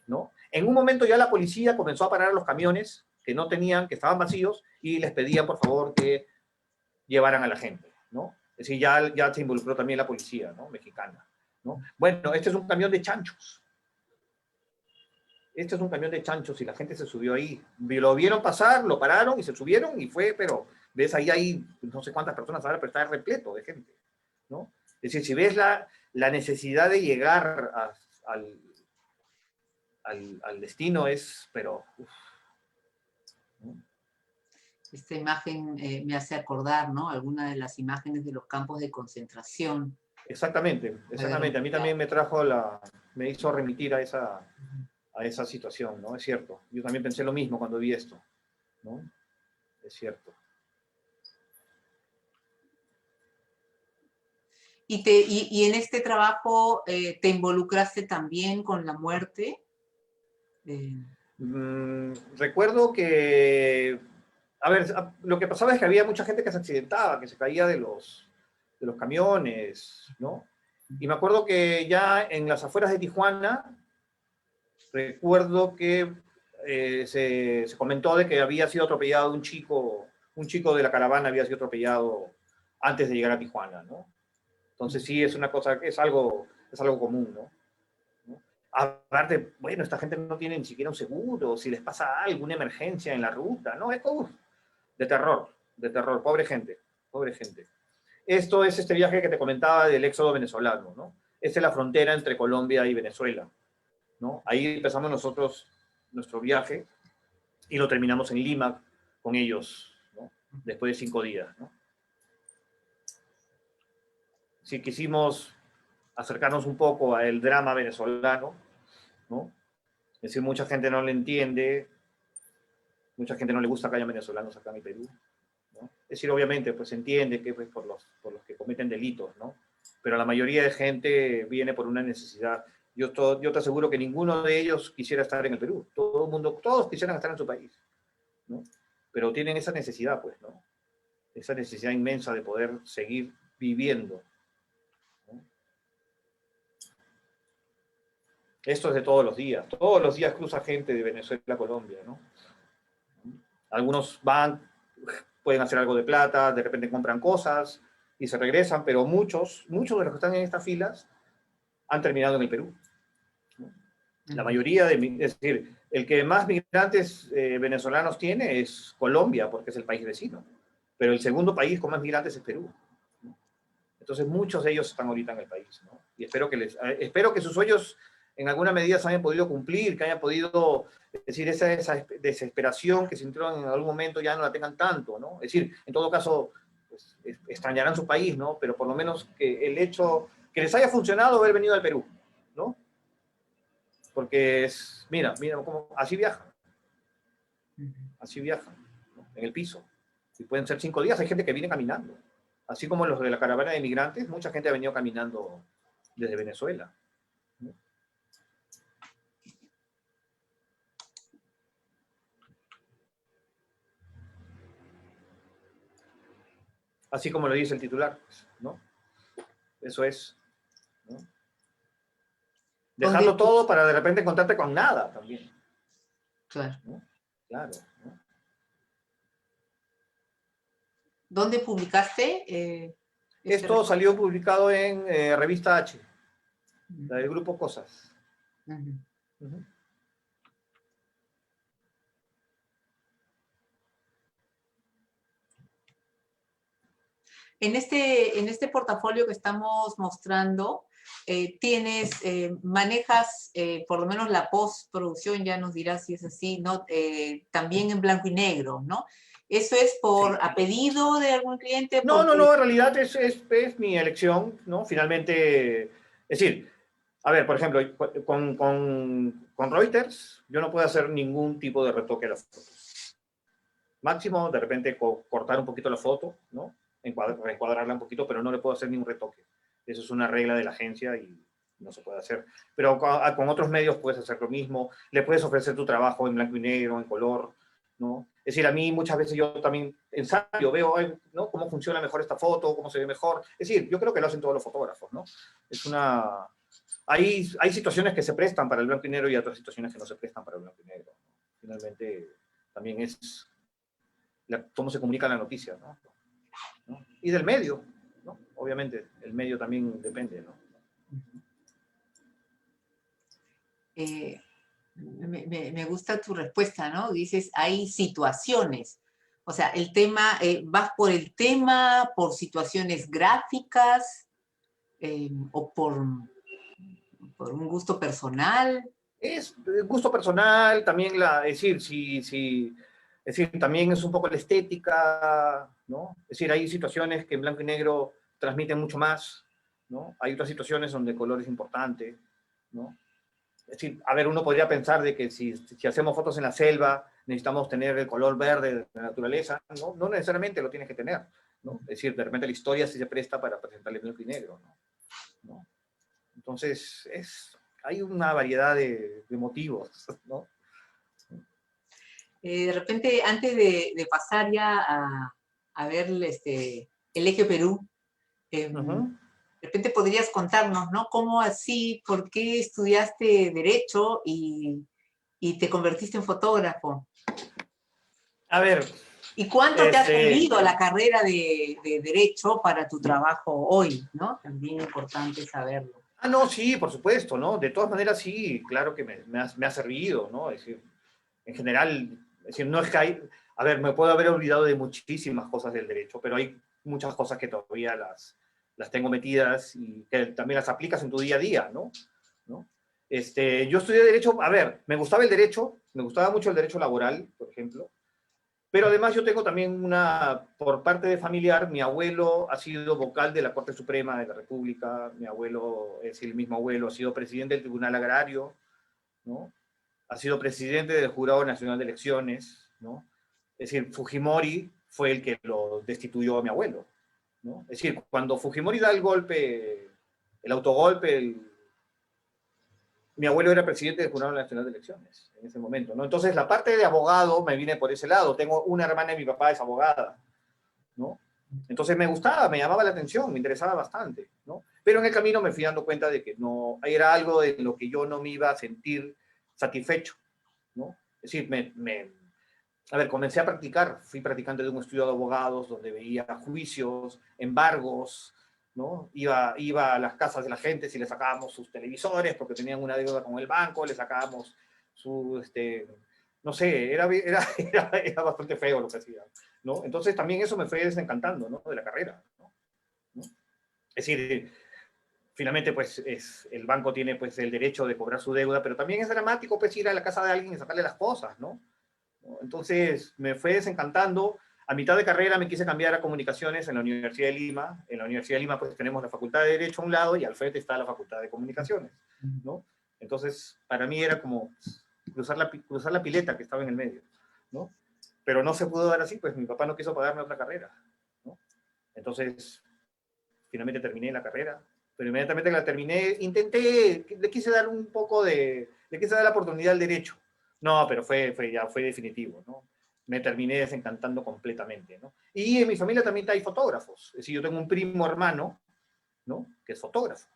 ¿no? En un momento ya la policía comenzó a parar los camiones que que estaban vacíos, y les pedían por favor que llevaran a la gente, ¿no? Es decir, ya se involucró también la policía, ¿no? Mexicana, ¿no? Bueno, este es un camión de chanchos. Este es un camión de chanchos y la gente se subió ahí. Lo vieron pasar, lo pararon y se subieron y fue, pero ves ahí hay no sé cuántas personas ahora, pero está repleto de gente, ¿no? Es decir, si ves la necesidad de llegar al destino pero... Uf, ¿no? Esta imagen me hace acordar, ¿no? Algunas de las imágenes de los campos de concentración. Exactamente. A mí también me hizo remitir a esa situación, ¿no? Es cierto. Yo también pensé lo mismo cuando vi esto, ¿no? Es cierto. Y en este trabajo te involucraste también con la muerte. Recuerdo que, a ver, lo que pasaba es que había mucha gente que se accidentaba, que se caía de los camiones, ¿no? Y me acuerdo que ya en las afueras de Tijuana, recuerdo que se comentó de que había sido atropellado un chico de la caravana había sido atropellado antes de llegar a Tijuana, ¿no? Entonces sí, es una cosa, es algo común, ¿no? Aparte, bueno, esta gente no tiene ni siquiera un seguro, si les pasa algo, una emergencia en la ruta, ¿no? Es de terror, pobre gente, pobre gente. Esto es este viaje que te comentaba del éxodo venezolano, ¿no? Esta es la frontera entre Colombia y Venezuela, ¿no? Ahí empezamos nosotros nuestro viaje y lo terminamos en Lima con ellos, ¿no? Después de 5 días, ¿no? Si quisimos acercarnos un poco al drama venezolano, ¿no? Es decir, mucha gente no le entiende, mucha gente no le gusta que haya venezolanos acá en el Perú, ¿no? Es decir, obviamente, pues se entiende que pues, por los que cometen delitos, ¿no? Pero la mayoría de gente viene por una necesidad. Yo te aseguro que ninguno de ellos quisiera estar en el Perú. Todo el mundo, todos quisieran estar en su país, ¿no? Pero tienen esa necesidad, pues, ¿no? Esa necesidad inmensa de poder seguir viviendo, ¿no? Esto es de todos los días cruza gente de Venezuela a Colombia, ¿no? Algunos van, pueden hacer algo de plata, de repente compran cosas y se regresan, pero muchos de los que están en estas filas han terminado en el Perú. La mayoría, es decir, el que más migrantes venezolanos tiene es Colombia, porque es el país vecino, pero el segundo país con más migrantes es Perú. Entonces muchos de ellos están ahorita en el país, ¿no? Y espero que sus sueños en alguna medida se hayan podido cumplir, que hayan podido, es decir, esa desesperación que sintieron en algún momento ya no la tengan tanto, ¿no? Es decir, en todo caso, pues, extrañarán su país, ¿no? Pero por lo menos que el hecho, que les haya funcionado haber venido al Perú, ¿no? Porque mira cómo, así viajan, ¿no? En el piso. Y pueden ser 5 días, hay gente que viene caminando. Así como los de la caravana de migrantes, mucha gente ha venido caminando desde Venezuela, ¿no? Así como lo dice el titular, ¿no? Eso es, ¿no? Dejarlo todo para de repente encontrarte con nada también. Claro. ¿No? Claro, ¿no? ¿Dónde publicaste? Esto salió publicado en Revista H, la del grupo Cosas. En este portafolio que estamos mostrando, manejas por lo menos la postproducción, ya nos dirás si es así, ¿no? También en blanco y negro, ¿no? ¿Eso es a pedido de algún cliente? No, en realidad es mi elección, ¿no? Finalmente, es decir, a ver, por ejemplo, con Reuters, yo no puedo hacer ningún tipo de retoque a las fotos. Máximo, de repente, cortar un poquito la foto, ¿no? Recuadrarla un poquito, pero no le puedo hacer ningún retoque. Eso es una regla de la agencia y no se puede hacer. Pero con otros medios puedes hacer lo mismo. Le puedes ofrecer tu trabajo en blanco y negro, en color, ¿no? Es decir, a mí muchas veces yo también ensayo, veo, ¿no? Cómo funciona mejor esta foto, cómo se ve mejor. Es decir, yo creo que lo hacen todos los fotógrafos, ¿no? Hay situaciones que se prestan para el blanco y negro y otras situaciones que no se prestan para el blanco y negro. Finalmente, también es cómo se comunica la noticia, ¿no? Y del medio, ¿no? Obviamente, el medio también depende, ¿no? Me gusta tu respuesta, ¿no? Dices, hay situaciones. O sea, el tema, ¿vas por el tema, por situaciones gráficas o por un gusto personal? Es gusto personal, también es decir, también es un poco la estética, ¿no? Es decir, hay situaciones que en blanco y negro transmiten mucho más, ¿no? Hay otras situaciones donde el color es importante, ¿no? Es decir, a ver, uno podría pensar de que si hacemos fotos en la selva, necesitamos tener el color verde de la naturaleza, ¿no? No necesariamente lo tienes que tener, ¿no? Es decir, de repente la historia sí se presta para presentarle blanco y negro, ¿no? Entonces, hay una variedad de motivos, ¿no? De repente, antes de pasar ya a ver el Eje Perú, de repente podrías contarnos, ¿no? ¿Cómo así, por qué estudiaste Derecho y te convertiste en fotógrafo? A ver. ¿Y cuánto te ha servido la carrera de Derecho para tu trabajo hoy, ¿no? También importante saberlo. No, sí, por supuesto, ¿no? De todas maneras, sí, claro que me ha servido, ¿no? Es decir, en general, es decir, no es que a ver, me puedo haber olvidado de muchísimas cosas del derecho, pero hay muchas cosas que todavía las tengo metidas y que también las aplicas en tu día a día, ¿no? ¿No? Yo estudié Derecho, a ver, me gustaba el derecho, me gustaba mucho el derecho laboral, por ejemplo, pero además yo tengo también por parte de familiar, mi abuelo ha sido vocal de la Corte Suprema de la República, mi abuelo, es el mismo abuelo, ha sido presidente del Tribunal Agrario, ¿no? Ha sido presidente del Jurado Nacional de Elecciones, ¿no? Es decir, Fujimori fue el que lo destituyó a mi abuelo, ¿no? Es decir, cuando Fujimori da el golpe, el autogolpe, mi abuelo era presidente del Jurado Nacional de Elecciones en ese momento, ¿no? Entonces, la parte de abogado me viene por ese lado. Tengo una hermana y mi papá es abogada, ¿no? Entonces me gustaba, me llamaba la atención, me interesaba bastante, ¿no? Pero en el camino me fui dando cuenta de que no, era algo de lo que yo no me iba a sentir satisfecho, ¿no? Es decir, a ver, comencé a practicar, fui practicante de un estudio de abogados donde veía juicios, embargos, ¿no? Iba a las casas de la gente si le sacábamos sus televisores porque tenían una deuda con el banco, le sacábamos no sé, era bastante feo lo que hacía, ¿no? Entonces también eso me fue desencantando, ¿no? De la carrera, ¿no? Es decir, finalmente pues el banco tiene pues el derecho de cobrar su deuda, pero también es dramático pues ir a la casa de alguien y sacarle las cosas, ¿no? Entonces me fue desencantando. A mitad de carrera me quise cambiar a comunicaciones en la Universidad de Lima. En la Universidad de Lima pues tenemos la Facultad de Derecho a un lado y al frente está la Facultad de Comunicaciones, ¿no? Entonces para mí era como cruzar la pileta que estaba en el medio, ¿no? Pero no se pudo dar así, pues mi papá no quiso pagarme otra carrera, ¿no? Entonces finalmente terminé la carrera, pero inmediatamente que la terminé le quise dar la oportunidad al derecho. No, pero ya fue definitivo, ¿no? Me terminé desencantando completamente, ¿no? Y en mi familia también hay fotógrafos. Es decir, yo tengo un primo hermano, ¿no? Que es fotógrafo.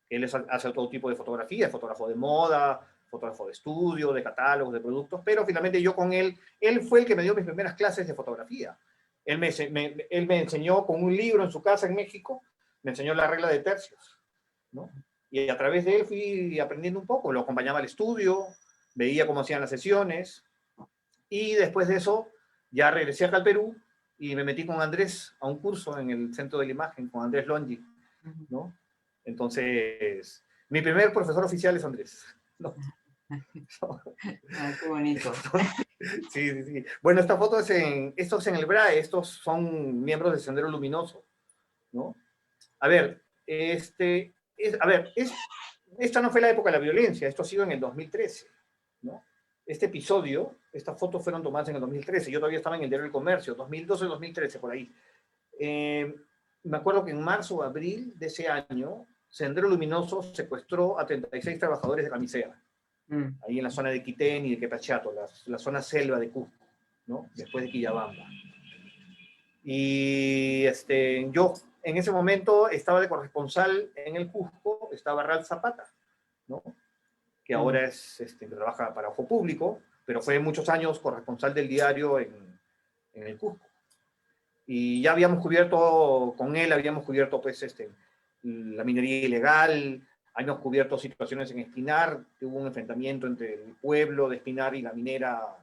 Él hace todo tipo de fotografía, fotógrafo de moda, fotógrafo de estudio, de catálogos, de productos, pero finalmente yo con él fue el que me dio mis primeras clases de fotografía. Él me enseñó con un libro en su casa en México, me enseñó la regla de tercios, ¿no? Y a través de él fui aprendiendo un poco, lo acompañaba al estudio, veía cómo hacían las sesiones, y después de eso ya regresé acá al Perú y me metí con Andrés a un curso en el Centro de la Imagen, con Andrés Longi, ¿no? Entonces, mi primer profesor oficial es Andrés, ¿no? Ah, qué bonito. Sí, sí, sí. Bueno, esta foto esto es en el BRAE, estos son miembros del Sendero Luminoso, ¿no? A ver, esta no fue la época de la violencia, esto ha sido en el 2013, ¿no? Este episodio, estas fotos fueron tomadas en el 2013, yo todavía estaba en el Diario del Comercio, 2012-2013, por ahí. Me acuerdo que en marzo o abril de ese año, Sendero Luminoso secuestró a 36 trabajadores de Camisea, ahí en la zona de Quitén y de Quepachato, la zona selva de Cusco, ¿no? Después de Quillabamba. Y yo en ese momento estaba de corresponsal en el Cusco, estaba Ralph Zapata, ¿no? Que ahora que trabaja para Ojo Público, pero fue muchos años corresponsal del diario en el Cusco. Y ya habíamos cubierto, con él habíamos cubierto pues, la minería ilegal, habíamos cubierto situaciones en Espinar, que hubo un enfrentamiento entre el pueblo de Espinar y la minera,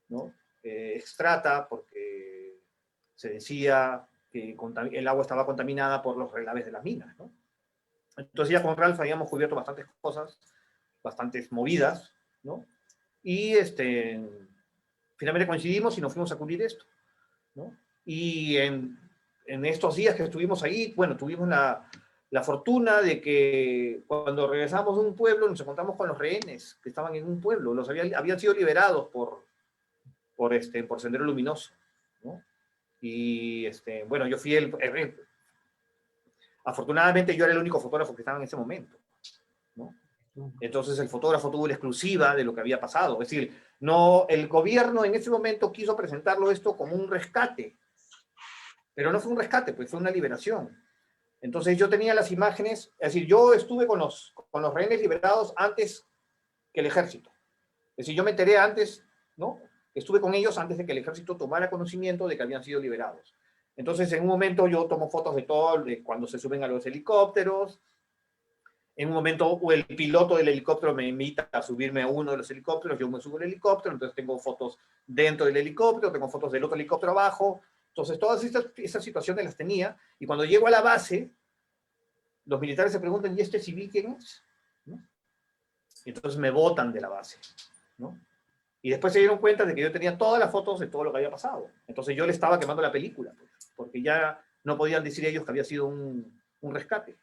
¿no? Extrata, porque se decía que el agua estaba contaminada por los relaves de las minas, ¿no? Entonces ya con Ralph habíamos cubierto bastantes cosas, bastantes movidas, ¿no? Y finalmente coincidimos y nos fuimos a cubrir esto, ¿no? Y en estos días que estuvimos ahí, bueno, tuvimos la fortuna de que cuando regresamos de un pueblo nos encontramos con los rehenes que estaban en un pueblo, habían sido liberados por Sendero Luminoso, ¿no? Y bueno, yo fui afortunadamente yo era el único fotógrafo que estaba en ese momento, ¿no? Entonces el fotógrafo tuvo la exclusiva de lo que había pasado. Es decir, no, el gobierno en ese momento quiso presentarlo esto como un rescate, pero no fue un rescate, pues fue una liberación. Entonces yo tenía las imágenes, es decir, yo estuve con los rehenes liberados antes que el ejército. Es decir, yo me enteré antes, ¿no? Estuve con ellos antes de que el ejército tomara conocimiento de que habían sido liberados. Entonces en un momento yo tomo fotos de cuando se suben a los helicópteros. En un momento el piloto del helicóptero me invita a subirme a uno de los helicópteros, yo me subo al helicóptero, entonces tengo fotos dentro del helicóptero, tengo fotos del otro helicóptero abajo, Entonces, todas estas situaciones las tenía, y cuando llego a la base, los militares se preguntan, ¿y este civil quién es? ¿No? Y entonces me botan de la base, ¿no? Y después se dieron cuenta de que yo tenía todas las fotos de todo lo que había pasado. Entonces yo le estaba quemando la película, pues, porque ya no podían decir ellos que había sido un rescate,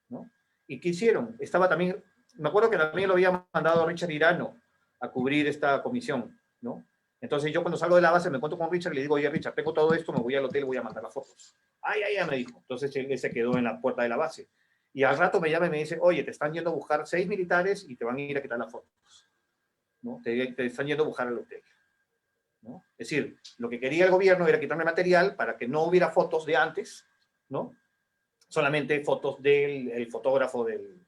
¿no? ¿Y qué hicieron? Estaba también, me acuerdo que también lo había mandado Richard Irano a cubrir esta comisión, ¿no? Entonces yo cuando salgo de la base me encuentro con Richard y le digo, oye Richard, tengo todo esto, me voy al hotel y voy a mandar las fotos. Ay, ay, ay, me dijo. Entonces él se quedó en la puerta de la base. Y al rato me llama y me dice, oye, te están yendo a buscar 6 militares y te van a ir a quitar las fotos, ¿no? Te están yendo a buscar al hotel, ¿no? Es decir, lo que quería el gobierno era quitarme material para que no hubiera fotos de antes, ¿no? Solamente fotos del fotógrafo del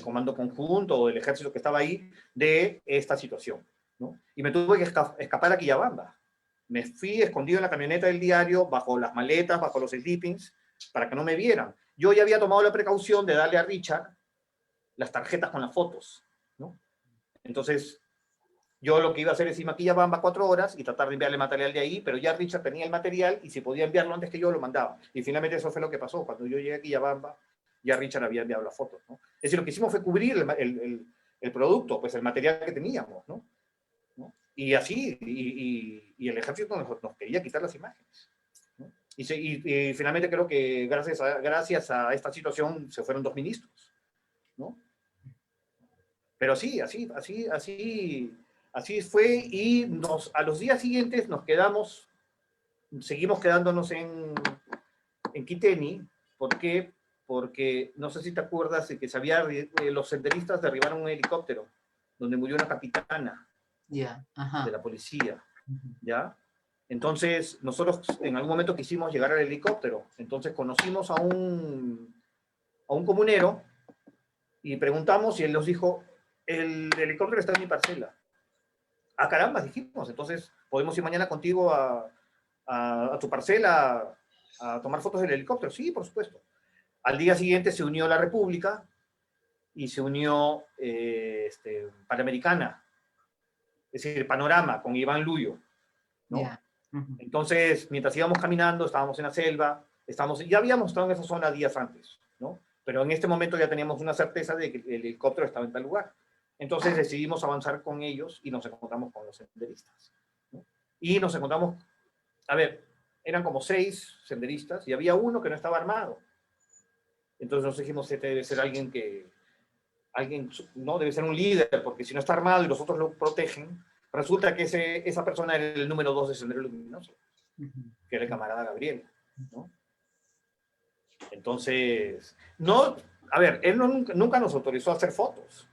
comando conjunto o del ejército que estaba ahí de esta situación, ¿no? Y me tuve que escapar a Quillabamba. Me fui escondido en la camioneta del diario, bajo las maletas, bajo los sleepings, para que no me vieran. Yo ya había tomado la precaución de darle a Richard las tarjetas con las fotos, ¿no? Entonces, yo lo que iba a hacer es irme a Quillabamba 4 horas y tratar de enviarle material de ahí, pero ya Richard tenía el material y si podía enviarlo antes que yo, lo mandaba. Y finalmente eso fue lo que pasó. Cuando yo llegué a Quillabamba, ya Richard había enviado las fotos, ¿no? Es decir, lo que hicimos fue cubrir el producto, pues el material que teníamos, ¿no? Y así, y el ejército nos quería quitar las imágenes, ¿no? Y finalmente creo que gracias a esta situación se fueron 2 ministros, ¿no? Pero sí, así fue, y a los días siguientes seguimos quedándonos en Quiteni. ¿Por qué? Porque no sé si te acuerdas de que los senderistas derribaron un helicóptero donde murió una capitana de la policía, ¿ya? Entonces, nosotros en algún momento quisimos llegar al helicóptero. Entonces conocimos a un comunero y preguntamos y él nos dijo, el helicóptero está en mi parcela. Ah, caramba, dijimos, entonces podemos ir mañana contigo a tu parcela a tomar fotos del helicóptero. Sí, por supuesto. Al día siguiente se unió la República y se unió Panamericana, es decir, Panorama, con Iván Luyo, ¿no? Yeah. Entonces, mientras íbamos caminando, estábamos en la selva, ya habíamos estado en esa zona días antes, ¿no? Pero en este momento ya teníamos una certeza de que el helicóptero estaba en tal lugar. Entonces decidimos avanzar con ellos y nos encontramos con los senderistas, ¿no? Y nos encontramos, a ver, eran como 6 senderistas y había uno que no estaba armado. Entonces nos dijimos, este debe ser alguien, no, debe ser un líder, porque si no está armado y los otros lo protegen, resulta que esa persona era el número 2 de Sendero Luminoso, que era el camarada Gabriel, ¿no? Entonces, no, a ver, él nunca nos autorizó a hacer fotos,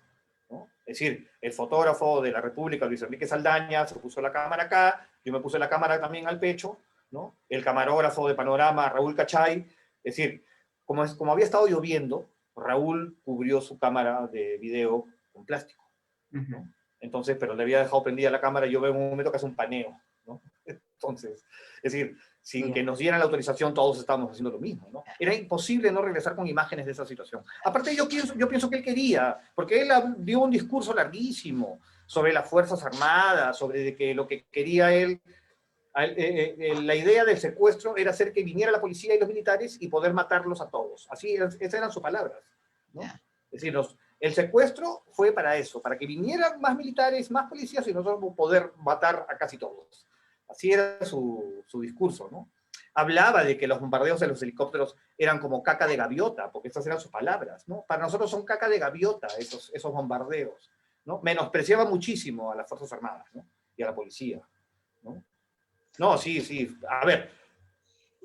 ¿no? Es decir, el fotógrafo de la República, Luis Enrique Saldaña, se puso la cámara acá, yo me puse la cámara también al pecho, ¿no? El camarógrafo de Panorama, Raúl Cachay, es decir, como había estado lloviendo, Raúl cubrió su cámara de video con plástico, ¿no? Entonces, pero le había dejado prendida la cámara y yo veo en un momento que hace un paneo, ¿no? Entonces, es decir, sin que nos dieran la autorización, todos estábamos haciendo lo mismo, ¿no? Era imposible no regresar con imágenes de esa situación. Aparte, yo pienso que él quería, porque él dio un discurso larguísimo sobre las Fuerzas Armadas, sobre que lo que quería él, la idea del secuestro era hacer que viniera la policía y los militares y poder matarlos a todos. Así, esas eran sus palabras, ¿no? Es decir, el secuestro fue para eso, para que vinieran más militares, más policías y nosotros poder matar a casi todos. Así era su discurso, ¿no? Hablaba de que los bombardeos de los helicópteros eran como caca de gaviota, porque estas eran sus palabras, ¿no? Para nosotros son caca de gaviota esos bombardeos, ¿no? Menospreciaba muchísimo a las Fuerzas Armadas, ¿no? Y a la policía, ¿no? No, sí. A ver,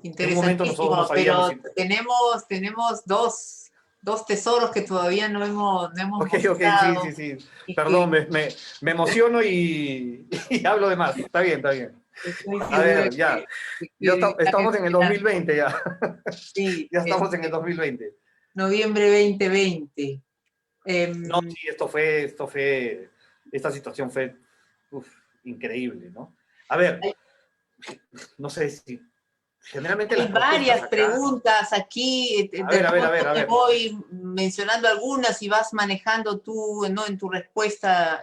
en un momento nosotros no sabíamos... Pero tenemos dos tesoros que todavía no hemos Ok, mostrado. Sí. Perdón, me emociono y hablo de más. Está bien. A ver, ya estamos en el 2020 ya. Sí, ya estamos en el 2020. Noviembre 2020. No, sí, esta situación fue increíble, ¿no? A ver, no sé si... Generalmente hay varias preguntas aquí. A ver. Te voy mencionando algunas y vas manejando tú, ¿no? En tu respuesta,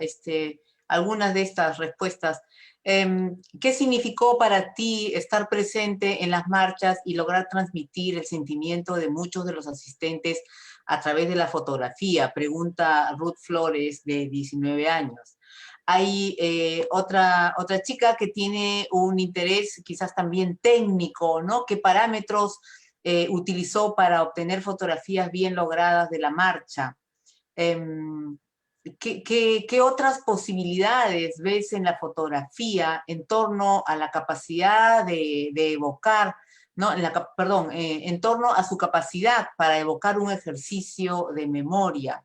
algunas de estas respuestas. ¿Qué significó para ti estar presente en las marchas y lograr transmitir el sentimiento de muchos de los asistentes a través de la fotografía? Pregunta Ruth Flores, de 19 años. Hay otra chica que tiene un interés quizás también técnico, ¿no? ¿Qué parámetros utilizó para obtener fotografías bien logradas de la marcha? ¿Qué otras posibilidades ves en la fotografía en torno a la capacidad de evocar, ¿no? En torno a su capacidad para evocar un ejercicio de memoria?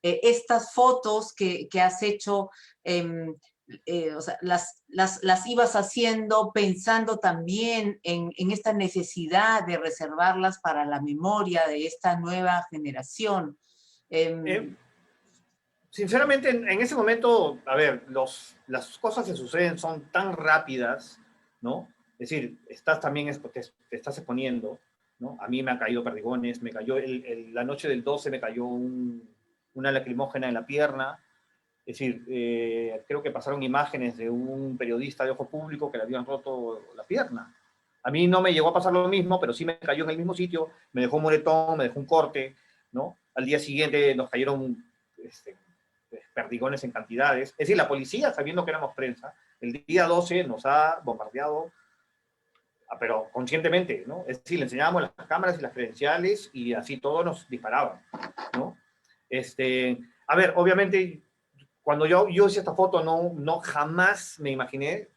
Estas fotos que has hecho, o sea, las ibas haciendo pensando también en esta necesidad de reservarlas para la memoria de esta nueva generación. Sinceramente, en ese momento, a ver, las cosas que suceden son tan rápidas, ¿no? Es decir, te estás exponiendo, ¿no? A mí me han caído perdigones, me cayó, la noche del 12 me cayó una lacrimógena en la pierna. Es decir, creo que pasaron imágenes de un periodista de ojo público que le habían roto la pierna. A mí no me llegó a pasar lo mismo, pero sí me cayó en el mismo sitio, me dejó un moretón, me dejó un corte, ¿no? Al día siguiente nos cayeron perdigones en cantidades. Es decir, la policía, sabiendo que éramos prensa, el día 12 nos ha bombardeado, pero conscientemente, ¿no? Es decir, le enseñábamos las cámaras y las credenciales y así todos nos disparaban, ¿no? A ver, obviamente, cuando yo hice esta foto, no jamás me imaginé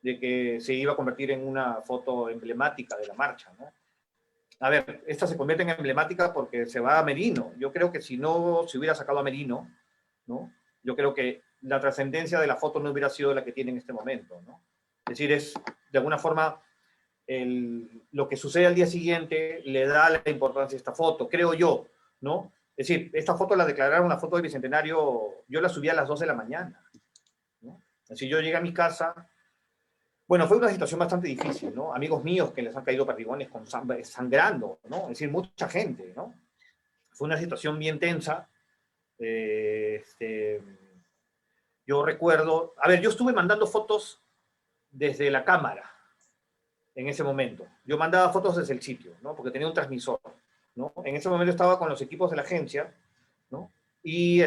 de que se iba a convertir en una foto emblemática de la marcha, ¿no? A ver, esta se convierte en emblemática porque se va a Merino. Yo creo que si no se hubiera sacado a Merino, ¿no? Yo creo que la trascendencia de la foto no hubiera sido la que tiene en este momento, ¿no? Es decir, es de alguna forma lo que sucede al día siguiente le da la importancia a esta foto, creo yo, ¿no? Es decir, esta foto la declararon la foto del Bicentenario, yo la subí a las 2 de la mañana, ¿no? Así yo llegué a mi casa. Bueno, fue una situación bastante difícil, ¿no? Amigos míos que les han caído perdigones sangrando, ¿no? Es decir, mucha gente, ¿no? Fue una situación bien tensa. Yo recuerdo, a ver, yo estuve mandando fotos desde la cámara en ese momento. Yo mandaba fotos desde el sitio, ¿no? Porque tenía un transmisor, ¿no? En ese momento estaba con los equipos de la agencia, ¿no? Y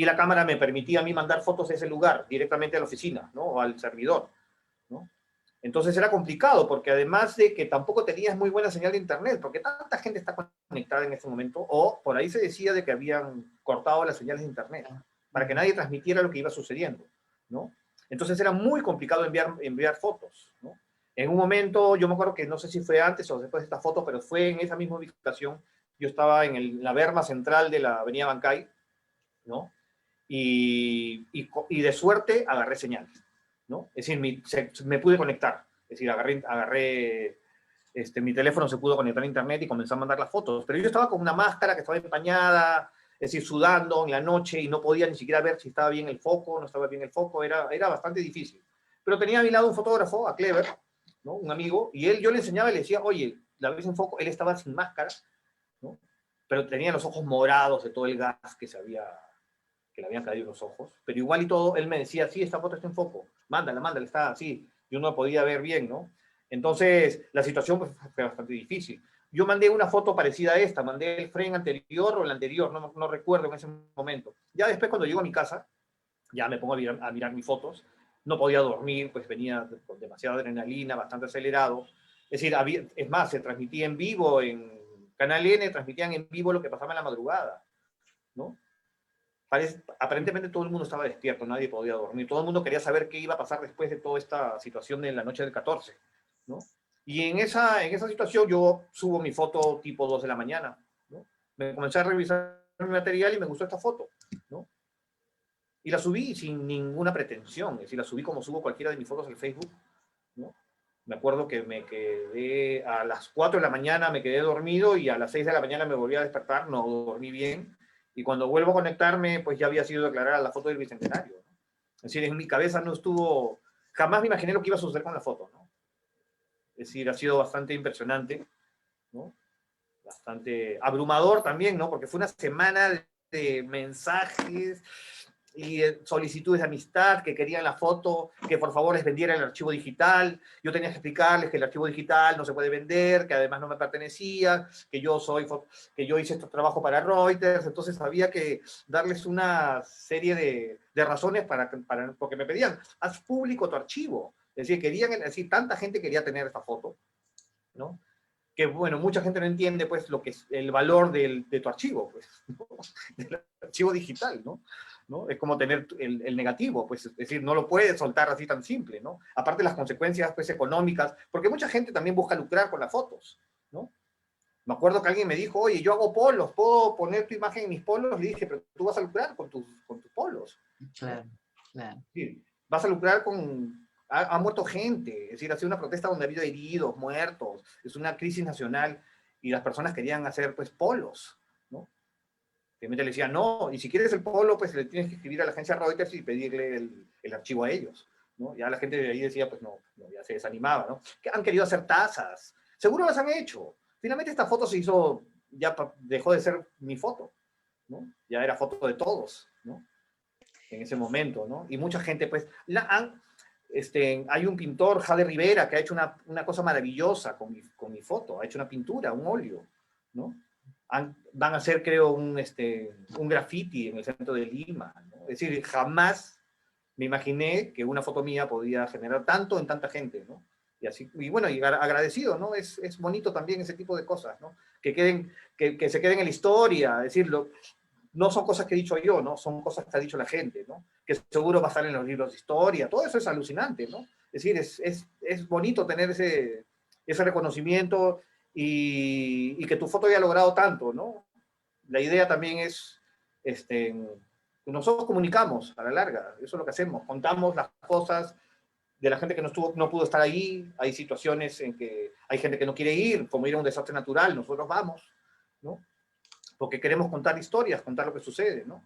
la cámara me permitía a mí mandar fotos de ese lugar directamente a la oficina, ¿no? O al servidor, ¿no? Entonces era complicado, porque además de que tampoco tenías muy buena señal de internet, porque tanta gente está conectada en ese momento, o por ahí se decía de que habían cortado las señales de internet, para que nadie transmitiera lo que iba sucediendo, ¿no? Entonces era muy complicado enviar fotos, ¿no? En un momento, yo me acuerdo que no sé si fue antes o después de esta foto, pero fue en esa misma ubicación, yo estaba en la berma central de la avenida Bancay, ¿no? Y de suerte agarré señales, ¿no? Es decir, me pude conectar, es decir, mi teléfono se pudo conectar a internet y comencé a mandar las fotos, pero yo estaba con una máscara que estaba empañada, es decir, sudando en la noche y no podía ni siquiera ver si estaba bien el foco, no estaba bien el foco, era bastante difícil. Pero tenía a mi lado un fotógrafo, a Clever, ¿no? Un amigo, y yo le enseñaba y le decía, oye, la ves en foco, él estaba sin máscara, ¿no? Pero tenía los ojos morados de todo el gas que le habían caído los ojos, pero igual y todo, él me decía, sí, esta foto está en foco, mándala, está así, yo no podía ver bien, ¿no? Entonces, la situación pues, fue bastante difícil. Yo mandé una foto parecida a esta, mandé el frame anterior o el anterior, no recuerdo en ese momento. Ya después, cuando llego a mi casa, ya me pongo a mirar mis fotos, no podía dormir, pues venía con demasiada adrenalina, bastante acelerado. Es decir, es más, se transmitía en vivo en Canal N, transmitían en vivo lo que pasaba en la madrugada, ¿no? Aparentemente todo el mundo estaba despierto, nadie podía dormir, todo el mundo quería saber qué iba a pasar después de toda esta situación de la noche del 14, ¿no? Y en esa situación yo subo mi foto tipo 2 de la mañana, ¿no? Me comencé a revisar mi material y me gustó esta foto, ¿no? Y la subí sin ninguna pretensión, es decir, la subí como subo cualquiera de mis fotos al Facebook, ¿no? Me acuerdo que me quedé a las 4 de la mañana, me quedé dormido y a las 6 de la mañana me volví a despertar, no dormí bien. Y cuando vuelvo a conectarme, pues ya había sido declarada la foto del Bicentenario, ¿no? Es decir, en mi cabeza no estuvo, jamás me imaginé lo que iba a suceder con la foto, ¿no? Es decir, ha sido bastante impresionante, ¿no? Bastante abrumador también, ¿no? Porque fue una semana de mensajes, solicitudes de amistad, que querían la foto, que por favor les vendiera el archivo digital. Yo tenía que explicarles que el archivo digital no se puede vender, que además no me pertenecía, que yo hice este trabajo para Reuters. Entonces había que darles una serie de razones porque me pedían, haz público tu archivo. Es decir, tanta gente quería tener esta foto, ¿no? Que bueno, mucha gente no entiende pues lo que es el valor de tu archivo, pues, ¿no? Del archivo digital, ¿no? ¿No? Es como tener el negativo, pues, es decir, no lo puedes soltar así tan simple, ¿no? Aparte las consecuencias pues económicas, porque mucha gente también busca lucrar con las fotos, ¿no? Me acuerdo que alguien me dijo, oye, yo hago polos, ¿puedo poner tu imagen en mis polos? Le dije, pero tú vas a lucrar con tus polos. Claro, claro. Sí, vas a lucrar con... Ha muerto gente, es decir, ha sido una protesta donde ha habido heridos, muertos, es una crisis nacional y las personas querían hacer pues polos, ¿no? Realmente le decían, no, y si quieres el polo, pues le tienes que escribir a la agencia Reuters y pedirle el archivo a ellos, ¿no? Ya la gente de ahí decía, pues no, ya se desanimaba, ¿no? Que han querido hacer tazas, seguro las han hecho. Finalmente esta foto se hizo, ya dejó de ser mi foto, ¿no? Ya era foto de todos, ¿no? En ese momento, ¿no? Y mucha gente, pues, hay un pintor, Jade Rivera, que ha hecho una cosa maravillosa con mi foto, ha hecho una pintura, un óleo, ¿no? Van a hacer, creo, un graffiti en el centro de Lima, ¿no? Es decir, jamás me imaginé que una foto mía podía generar tanto en tanta gente, ¿no? Y así, y bueno, y agradecido, ¿no? Es bonito también ese tipo de cosas, ¿no? Que se queden en la historia, es decir, no son cosas que he dicho yo, ¿no? Son cosas que ha dicho la gente, ¿no? Que seguro va a estar en los libros de historia, todo eso es alucinante, ¿no? Es decir, es bonito tener ese reconocimiento y que tu foto haya logrado tanto, ¿no? La idea también es, nosotros comunicamos a la larga, eso es lo que hacemos, contamos las cosas de la gente que no pudo estar ahí, hay situaciones en que hay gente que no quiere ir, como ir a un desastre natural, nosotros vamos, ¿no? Porque queremos contar historias, contar lo que sucede, ¿no?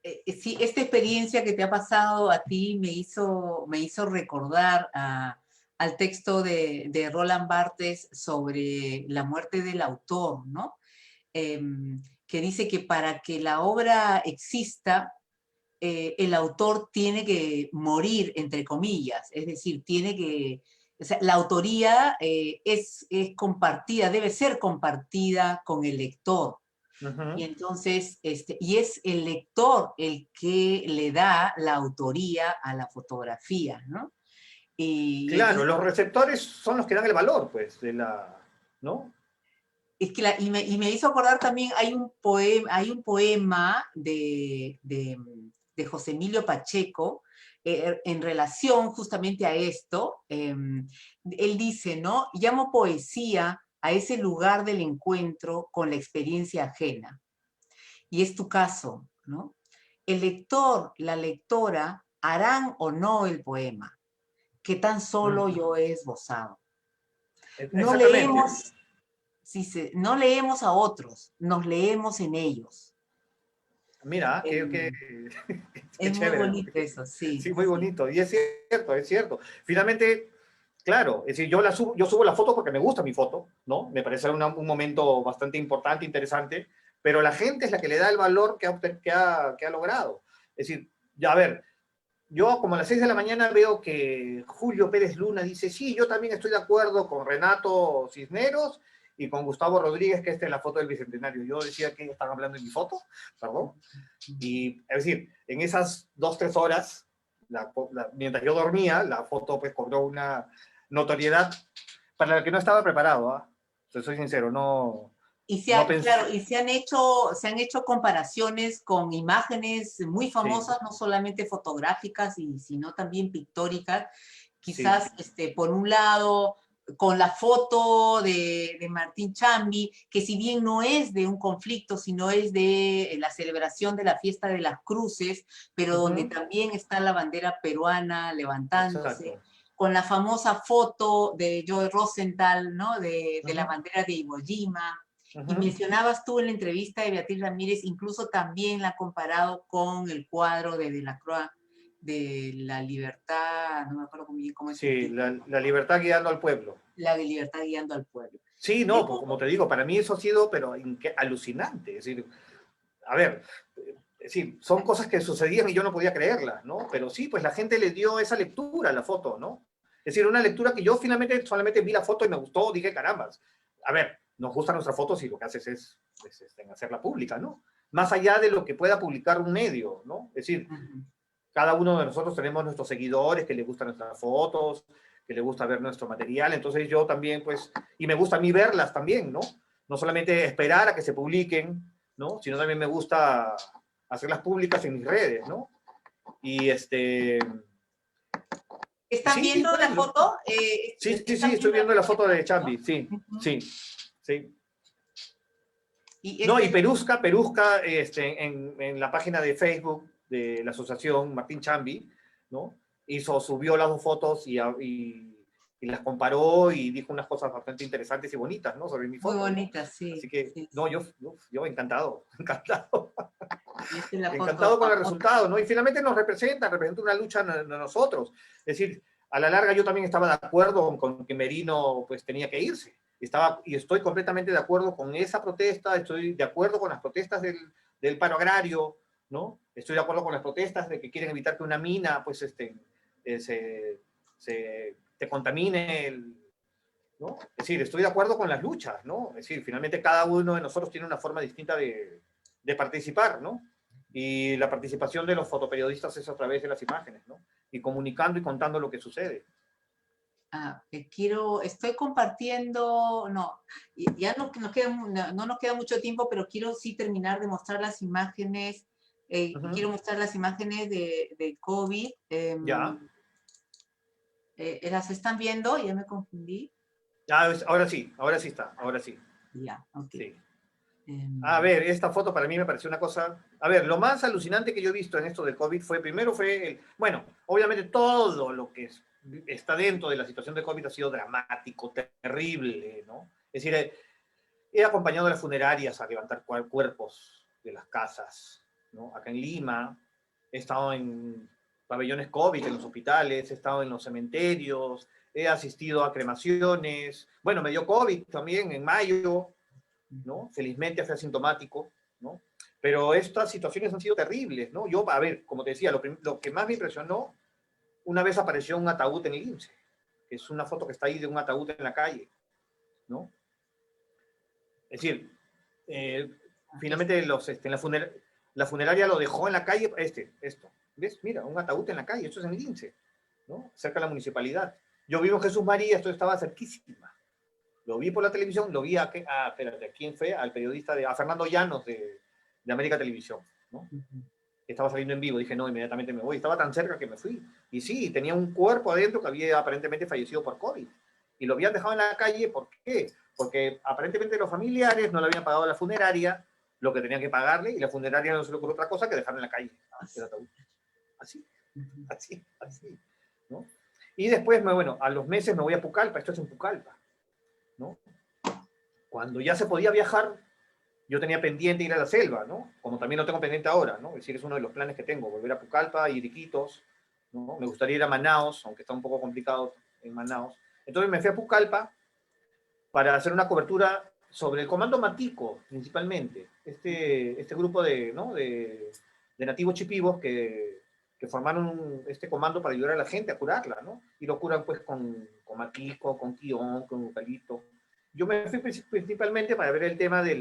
Sí, esta experiencia que te ha pasado a ti me hizo recordar al texto de Roland Barthes sobre la muerte del autor, ¿no? Que dice que para que la obra exista, el autor tiene que morir, entre comillas, es decir, o sea, la autoría es compartida, debe ser compartida con el lector. Y entonces, y es el lector el que le da la autoría a la fotografía, ¿no? Claro, Entonces, los receptores son los que dan el valor, pues, ¿no? es que y me hizo acordar también, hay un poema de José Emilio Pacheco, en relación justamente a esto. Él dice, ¿no? Llamo poesía a ese lugar del encuentro con la experiencia ajena. Y es tu caso, ¿no? El lector, la lectora, harán o no el poema, que tan solo yo he esbozado. No Exactamente. leemos, no leemos a otros, nos leemos en ellos. Mira, qué Es muy chévere, ¿no? bonito eso, sí. Sí, muy Sí. bonito. Y es cierto, es cierto. Finalmente, claro, es decir, yo subo la foto porque me gusta mi foto, ¿no? Me parece un momento bastante importante, interesante, pero la gente es la que le da el valor que ha logrado. Es decir, ya a ver, yo como a las 6 de la mañana veo que Julio Pérez Luna dice, sí, yo también estoy de acuerdo con Renato Cisneros y con Gustavo Rodríguez, que esta es la foto del Bicentenario. Yo decía que están hablando de mi foto, perdón. Y es decir, en esas 2-3 horas, mientras yo dormía, la foto pues cobró una notoriedad para la que no estaba preparado, ¿ah? Soy sincero, no pensé. Claro, y se han hecho comparaciones con imágenes muy famosas, Sí, no solamente fotográficas, sino también pictóricas. sí. Quizás, por un lado, con la foto de Martín Chambi, que si bien no es de un conflicto, sino es de la celebración de la fiesta de las cruces, pero donde también está la bandera peruana levantándose, Exacto. con la famosa foto de Joe Rosenthal, ¿no? De la bandera de Iwo Jima. Y mencionabas tú en la entrevista de Beatriz Ramírez, incluso también la ha comparado con el cuadro de Delacroix, de la libertad, no me acuerdo cómo es el Sí, título. la libertad guiando al pueblo. La de libertad guiando al pueblo. Sí, no, pues, como te digo, para mí eso ha sido, pero alucinante. Es decir, a ver, decir, son cosas que sucedían y yo no podía creerlas, ¿no? Pero sí, pues la gente le dio esa lectura a la foto, ¿no? Es decir, una lectura que yo finalmente solamente vi la foto y me gustó, dije, carambas, a ver, nos gustan nuestras fotos y lo que haces es hacerla pública, ¿no? Más allá de lo que pueda publicar un medio, ¿no? Es decir, cada uno de nosotros tenemos nuestros seguidores que les gustan nuestras fotos, que les gusta ver nuestro material, entonces yo también, pues, y me gusta a mí verlas también, ¿no? No solamente esperar a que se publiquen, ¿no? Sino también me gusta hacerlas públicas en mis redes, ¿no? Y ¿Están sí, viendo la bueno, foto? sí, ¿Están estoy viendo la foto de Chambi, ¿no? sí, sí, sí. Y No, y Perusca, en la página de Facebook de la asociación Martín Chambi, ¿no? Subió las dos fotos y las comparó y dijo unas cosas bastante interesantes y bonitas, ¿no? Sobre mi muy foto, bonitas, ¿no? sí. Así que, sí, no, sí. yo encantado, encantado. Y esta es la Encantado foto con el famosa. resultado, ¿no? Y finalmente nos representa una lucha de nosotros. Es decir, a la larga yo también estaba de acuerdo con que Merino pues tenía que irse. Y estoy completamente de acuerdo con esa protesta, estoy de acuerdo con las protestas del paro agrario, ¿no? Estoy de acuerdo con las protestas de que quieren evitar que una mina pues te contamine ¿no? Es decir, estoy de acuerdo con las luchas, ¿no? Es decir, finalmente cada uno de nosotros tiene una forma distinta de participar, ¿no? Y la participación de los fotoperiodistas es a través de las imágenes, ¿no? Y comunicando y contando lo que sucede. Estoy compartiendo, no, ya no nos queda mucho tiempo, pero quiero sí terminar de mostrar las imágenes, quiero mostrar las imágenes de COVID. Ya. ¿Las están viendo? Ya me confundí. Ahora sí está, ahora sí. Ya, ok. Sí. A ver, esta foto para mí me pareció una cosa... A ver, lo más alucinante que yo he visto en esto del COVID bueno, obviamente todo lo que está dentro de la situación de COVID ha sido dramático, terrible, ¿no? Es decir, he acompañado a las funerarias a levantar cuerpos de las casas, ¿no? Acá en Lima, he estado en pabellones COVID, en los hospitales, he estado en los cementerios, he asistido a cremaciones, bueno, me dio COVID también en mayo, ¿no? Felizmente fue asintomático, ¿no? Pero estas situaciones han sido terribles, ¿no? Yo, a ver, como te decía, lo que más me impresionó, una vez apareció un ataúd en el IMSS, que es una foto que está ahí de un ataúd en la calle, ¿no? Es decir, finalmente la funeraria lo dejó en la calle, esto, ¿ves? Mira, un ataúd en la calle, esto es en el IMSS, ¿no? Cerca de la municipalidad. Yo vivo en Jesús María, esto estaba cerquísima. Lo vi por la televisión, lo vi espérate, ¿a quién fue? Al periodista, a Fernando Llanos de América Televisión, ¿no? Estaba saliendo en vivo, dije, no, inmediatamente me voy. Estaba tan cerca que me fui. Y sí, tenía un cuerpo adentro que había aparentemente fallecido por COVID. Y lo habían dejado en la calle, ¿por qué? Porque aparentemente los familiares no le habían pagado a la funeraria lo que tenían que pagarle, y la funeraria no se le ocurrió otra cosa que dejarlo en la calle, el ataúd. Así, ¿no? Y después, bueno, a los meses me voy a Pucallpa, esto es en Pucallpa, ¿no? Cuando ya se podía viajar, yo tenía pendiente ir a la selva, ¿no? Como también lo tengo pendiente ahora, ¿no? Es decir, es uno de los planes que tengo, volver a Pucallpa, ir a Iquitos, ¿no? Me gustaría ir a Manaos, aunque está un poco complicado en Manaos. Entonces me fui a Pucallpa para hacer una cobertura sobre el Comando Matico, principalmente. Este grupo ¿no? de nativos chipivos que formaron este comando para ayudar a la gente a curarla, ¿no? Y lo curan pues con matico, con quión, con eucalipto. Yo me fui principalmente para ver el tema de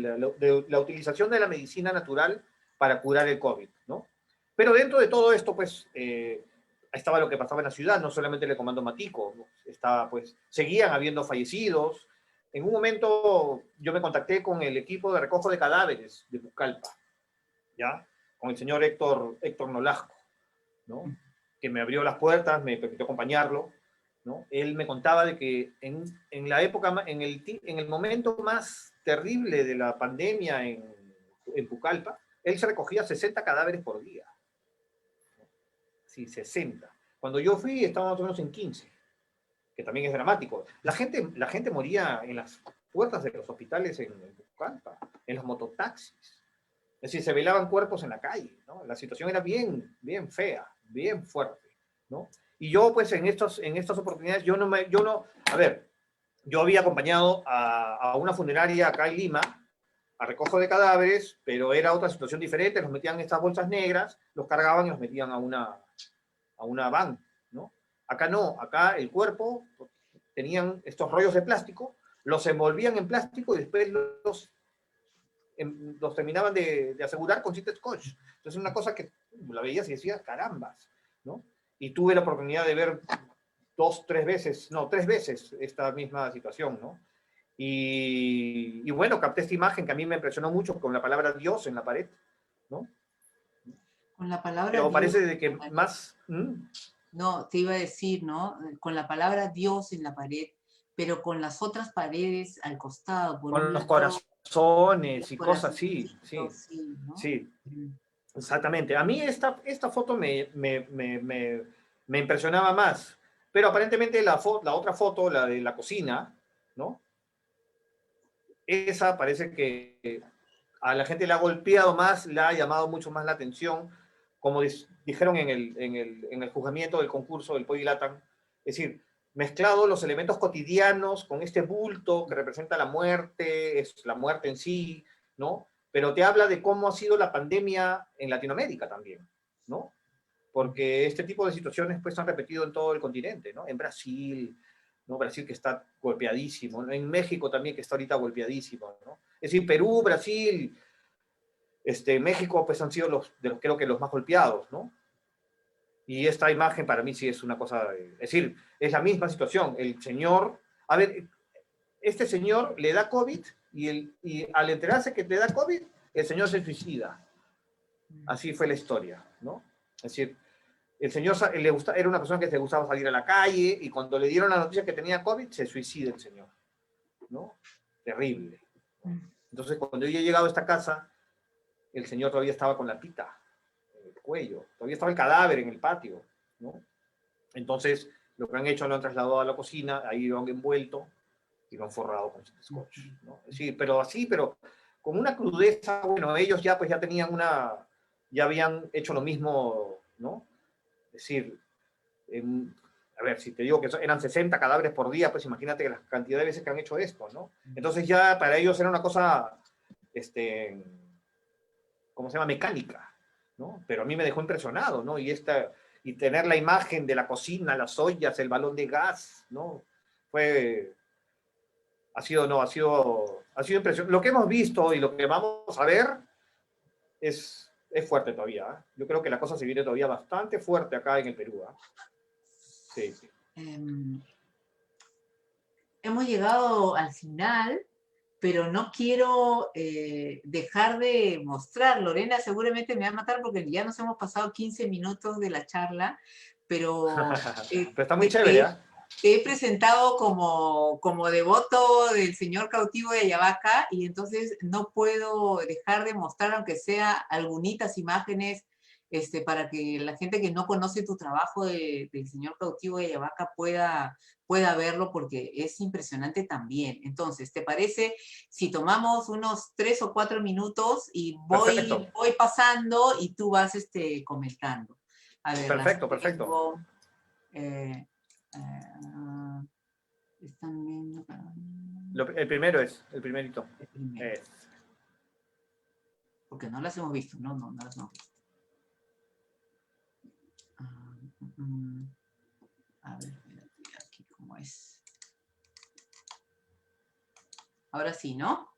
la utilización de la medicina natural para curar el COVID, ¿no? Pero dentro de todo esto, pues, estaba lo que pasaba en la ciudad, no solamente el comando Matico, ¿no? Estaba, pues, seguían habiendo fallecidos. En un momento yo me contacté con el equipo de recojo de cadáveres de Pucallpa, ¿ya? Con el señor Héctor Nolasco, ¿no? Que me abrió las puertas, me permitió acompañarlo, ¿no? Él me contaba de que en la época, en el momento más terrible de la pandemia en Pucallpa, él se recogía 60 cadáveres por día. Sí, 60. Cuando yo fui, estábamos más o menos en 15, que también es dramático. La gente moría en las puertas de los hospitales en Pucallpa, en los mototaxis. Es decir, se velaban cuerpos en la calle, ¿no? La situación era bien, bien fea, bien fuerte, ¿no? Y yo, pues, en estas oportunidades, a ver, yo había acompañado a una funeraria acá en Lima, a recojo de cadáveres, pero era otra situación diferente, los metían en estas bolsas negras, los cargaban y los metían a una van, ¿no? Acá no, acá el cuerpo tenían estos rollos de plástico, los envolvían en plástico y después los terminaban de asegurar con cinta scotch. Entonces una cosa que la veías y decías, carambas, ¿no? Y tuve la oportunidad de ver tres veces esta misma situación, ¿no? Y bueno, capté esta imagen que a mí me impresionó mucho con la palabra Dios en la pared, ¿no? Con la palabra Pero Dios, parece de que más... No, te iba a decir, ¿no? Con la palabra Dios en la pared, pero con las otras paredes al costado, por con un los lado, corazones los y cosas así, corazoncitos, sí, ¿no? sí, Mm. exactamente. A mí esta foto me impresionaba más, pero aparentemente la otra foto, la de la cocina, ¿no? Esa parece que a la gente le ha golpeado más, le ha llamado mucho más la atención, como dijeron en el juzgamiento del concurso del Pollo Latam, es decir, mezclado los elementos cotidianos con este bulto que representa la muerte, es la muerte en sí, ¿no? Pero te habla de cómo ha sido la pandemia en Latinoamérica también, ¿no? Porque este tipo de situaciones pues se han repetido en todo el continente, ¿no? En Brasil, ¿no? Brasil que está golpeadísimo, ¿no? En México también que está ahorita golpeadísimo, ¿no? Es decir, Perú, Brasil, México pues han sido creo que los más golpeados, ¿no? Y esta imagen para mí sí es una cosa, es decir, es la misma situación. El señor, a ver, este señor le da COVID y al enterarse que le da COVID, el señor se suicida. Así fue la historia, ¿no? Es decir, el señor era una persona que le gustaba salir a la calle y cuando le dieron la noticia que tenía COVID, se suicida el señor, ¿no? Terrible. Entonces, cuando yo he llegado a esta casa, el señor todavía estaba con la pita en el cuello, todavía estaba el cadáver en el patio, ¿no? Entonces, lo que han hecho lo han trasladado a la cocina, ahí lo han envuelto y lo han forrado con scotch, ¿no? Sí, pero así, pero con una crudeza, bueno, ellos ya pues ya tenían ya habían hecho lo mismo, ¿no? Es decir, a ver, si te digo que eran 60 cadáveres por día, pues imagínate la cantidad de veces que han hecho esto, ¿no? Entonces ya para ellos era una cosa, ¿cómo se llama? Mecánica, ¿no? Pero a mí me dejó impresionado, ¿no? Y tener la imagen de la cocina, las ollas, el balón de gas, ¿no? Ha sido impresionante. Lo que hemos visto y lo que vamos a ver es fuerte todavía, ¿eh? Yo creo que la cosa se viene todavía bastante fuerte acá en el Perú, ¿eh? Sí, sí. Hemos llegado al final, pero no quiero dejar de mostrar. Lorena seguramente me va a matar porque ya nos hemos pasado 15 minutos de la charla, pero pero está muy chévere, ¿eh? te he presentado como devoto del señor cautivo de Ayabaca y entonces no puedo dejar de mostrar, aunque sea algunitas imágenes, para que la gente que no conoce tu trabajo del señor cautivo de Ayabaca pueda verlo porque es impresionante también. Entonces, ¿te parece si tomamos unos 3 o 4 minutos y voy pasando y tú vas comentando? A ver, perfecto, perfecto. Están viendo. El primero es, el primerito. El primero. Porque no las hemos visto, no las hemos visto. A ver, aquí cómo es. Ahora sí, ¿no?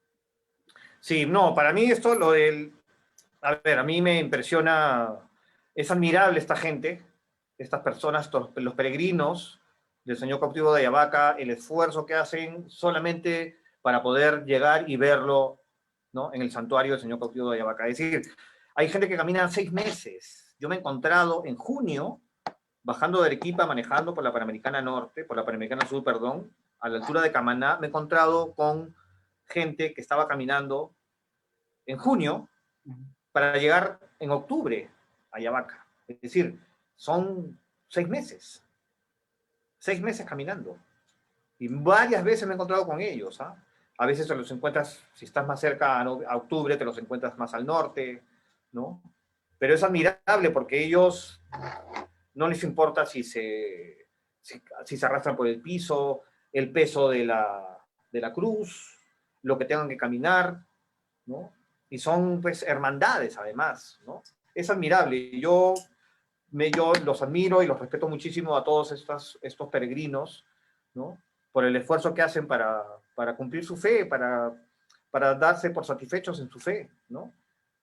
Sí, no, para mí esto, a ver, a mí me impresiona, es admirable esta gente, estas personas, los peregrinos del señor cautivo de Ayabaca, el esfuerzo que hacen solamente para poder llegar y verlo, ¿no? En el santuario del señor cautivo de Ayabaca. Es decir, hay gente que camina 6 meses. Yo me he encontrado en junio, bajando de Arequipa, manejando por la Panamericana Norte, por la Panamericana Sur, perdón, a la altura de Camaná, me he encontrado con gente que estaba caminando en junio para llegar en octubre a Ayabaca. Es decir, son 6 meses. 6 meses caminando. Y varias veces me he encontrado con ellos. ¿Ah? A veces te los encuentras, si estás más cerca a octubre, te los encuentras más al norte, ¿no? Pero es admirable porque ellos no les importa si se arrastran por el piso, el peso de la cruz, lo que tengan que caminar, ¿no? Y son, pues, hermandades, además, ¿no? Es admirable. Yo los admiro y los respeto muchísimo a todos estos peregrinos, ¿no? Por el esfuerzo que hacen para cumplir su fe, para darse por satisfechos en su fe, ¿no?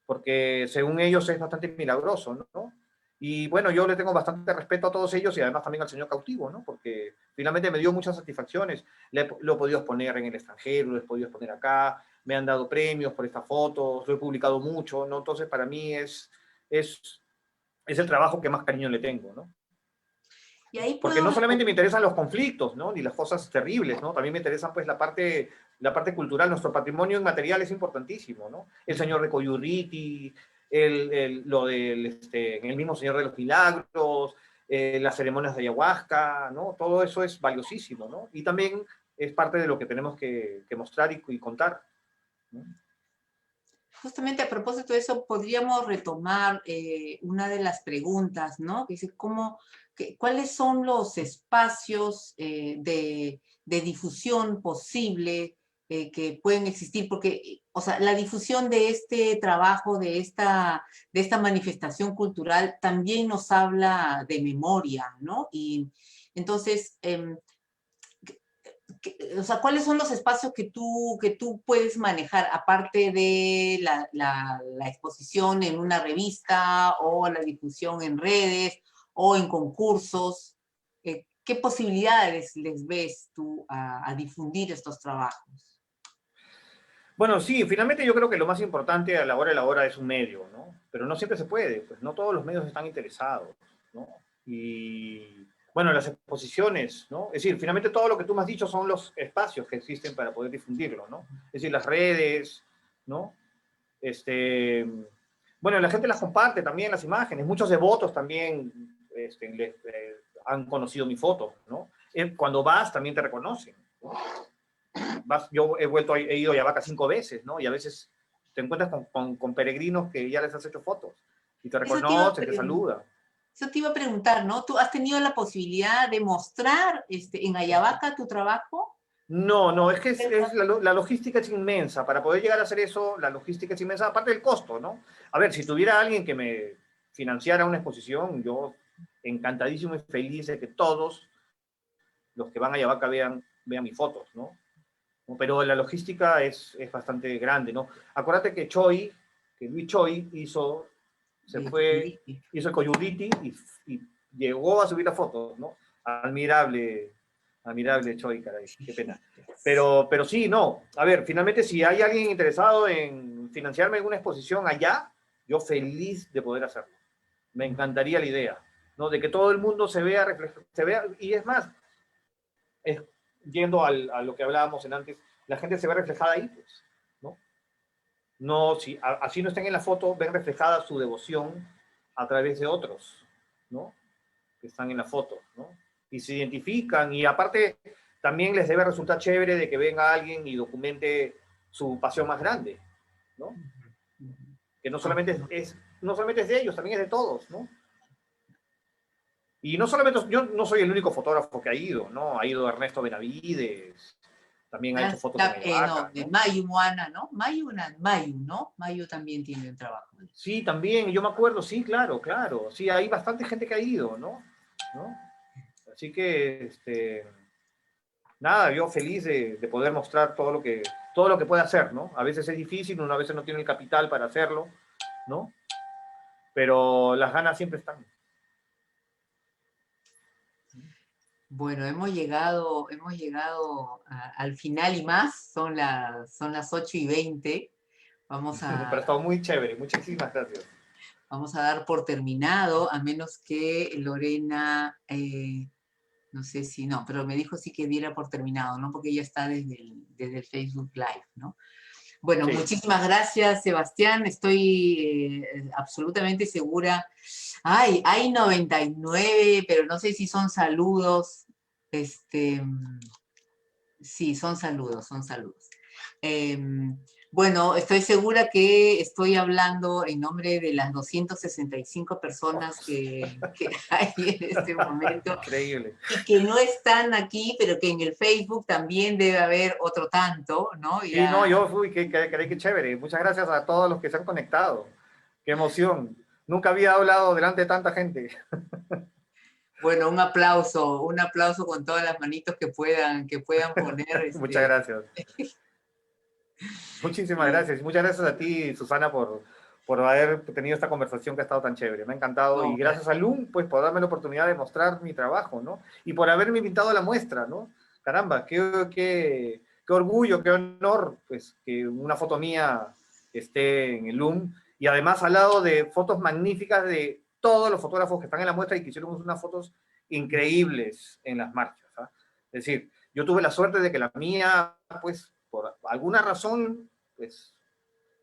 Porque según ellos es bastante milagroso, ¿no? Y bueno, yo le tengo bastante respeto a todos ellos y además también al señor cautivo, ¿no? Porque finalmente me dio muchas satisfacciones. Lo he podido exponer en el extranjero, lo he podido exponer acá, me han dado premios por estas fotos, lo he publicado mucho, ¿no? Entonces para mí es el trabajo que más cariño le tengo, ¿no? Y ahí Porque no puedo... solamente me interesan los conflictos, ¿no? Ni las cosas terribles, ¿no? También me interesa, pues, la parte cultural. Nuestro patrimonio inmaterial es importantísimo, ¿no? El señor de Coyurriti, lo del, en el mismo Señor de los Milagros, las ceremonias de ayahuasca, ¿no? Todo eso es valiosísimo, ¿no? Y también es parte de lo que tenemos que mostrar y contar, ¿no? Justamente a propósito de eso, podríamos retomar una de las preguntas, ¿no? Dice, ¿cuáles son los espacios de difusión posible que pueden existir? Porque, o sea, la difusión de este trabajo, de esta manifestación cultural, también nos habla de memoria, ¿no? Y entonces, o sea, ¿cuáles son los espacios que tú puedes manejar, aparte de la exposición en una revista o la difusión en redes o en concursos? ¿Qué posibilidades les ves tú a difundir estos trabajos? Bueno, sí, finalmente yo creo que lo más importante a la hora de la hora es un medio, ¿no? Pero no siempre se puede, pues no todos los medios están interesados, ¿no? Y bueno, las exposiciones, ¿no? Es decir, finalmente todo lo que tú me has dicho son los espacios que existen para poder difundirlo, ¿no? Es decir, las redes, ¿no? Este, bueno, la gente las comparte también, las imágenes. Muchos devotos también han conocido mi foto, ¿no? Cuando vas también te reconocen, ¿no? Yo he ido a Yavaca 5 veces, ¿no? Y a veces te encuentras con peregrinos que ya les has hecho fotos y te Eso te iba a reconocen, te saludan. Eso te iba a preguntar, ¿no? ¿Tú has tenido la posibilidad de mostrar en Ayabaca tu trabajo? No, no, es que la logística es inmensa. Para poder llegar a hacer eso, la logística es inmensa, aparte del costo, ¿no? A ver, si tuviera alguien que me financiara una exposición, yo encantadísimo y feliz de que todos los que van a Yavaca vean mis fotos, ¿no? Pero la logística es bastante grande, ¿no? Acuérdate que Luis Choi hizo el Coyuriti y llegó a subir las fotos, ¿no? Admirable, admirable Choi, caray, qué pena. Pero sí, no. A ver, finalmente, si hay alguien interesado en financiarme en una exposición allá, yo feliz de poder hacerlo. Me encantaría la idea, ¿no? De que todo el mundo se vea, y es más, yendo a lo que hablábamos en antes, la gente se ve reflejada ahí, pues, ¿no? No, si así no están en la foto, ven reflejada su devoción a través de otros, ¿no? Que están en la foto, ¿no? Y se identifican, y aparte también les debe resultar chévere de que venga alguien y documente su pasión más grande, ¿no? Que no solamente es de ellos, también es de todos, ¿no? Y no solamente, yo no soy el único fotógrafo que ha ido, ¿no? Ha ido Ernesto Benavides, también ha hecho fotos en Ayahuasca, de ¿no? Mayu Moana, ¿no? Mayu, ¿no? Mayu también tiene un trabajo. Sí, también, yo me acuerdo, sí, claro, claro. Sí, hay bastante gente que ha ido, ¿no? Así que, nada, yo feliz de poder mostrar todo lo que puede hacer, ¿no? A veces es difícil, uno a veces no tiene el capital para hacerlo, ¿no? Pero las ganas siempre están. Bueno, hemos llegado al final y más, son las 8:20. Vamos Pero ha estado muy chévere, muchísimas gracias. vamos a dar por terminado, a menos que Lorena, no sé si no, pero me dijo sí que diera por terminado, ¿no? Porque ella está desde el Facebook Live, ¿no? Bueno, Sí. muchísimas gracias, Sebastián. Estoy absolutamente segura. Ay, hay 99, pero no sé si son saludos. Sí, son saludos, son saludos. Bueno, estoy segura que estoy hablando en nombre de las 265 personas que hay en este momento Increíble. y que no están aquí, pero que en el Facebook también debe haber otro tanto, ¿no? Sí, no, Ya, yo fui, qué chévere. Muchas gracias a todos los que se han conectado. Qué emoción. Nunca había hablado delante de tanta gente. bueno, un aplauso con todas las manitos que puedan poner. Muchas gracias. Muchísimas gracias. Muchas gracias a ti, Susana, por haber tenido esta conversación que ha estado tan chévere. Me ha encantado. No, Y gracias a LUM, pues, por darme la oportunidad de mostrar mi trabajo, ¿no? Y por haberme invitado a la muestra, ¿no? Caramba, qué orgullo, qué honor, pues, que una foto mía esté en el LUM. Y además al lado de fotos magníficas de todos los fotógrafos que están en la muestra y que hicieron unas fotos increíbles en las marchas, ¿ah? Es decir, yo tuve la suerte de que la mía, pues, por alguna razón, pues,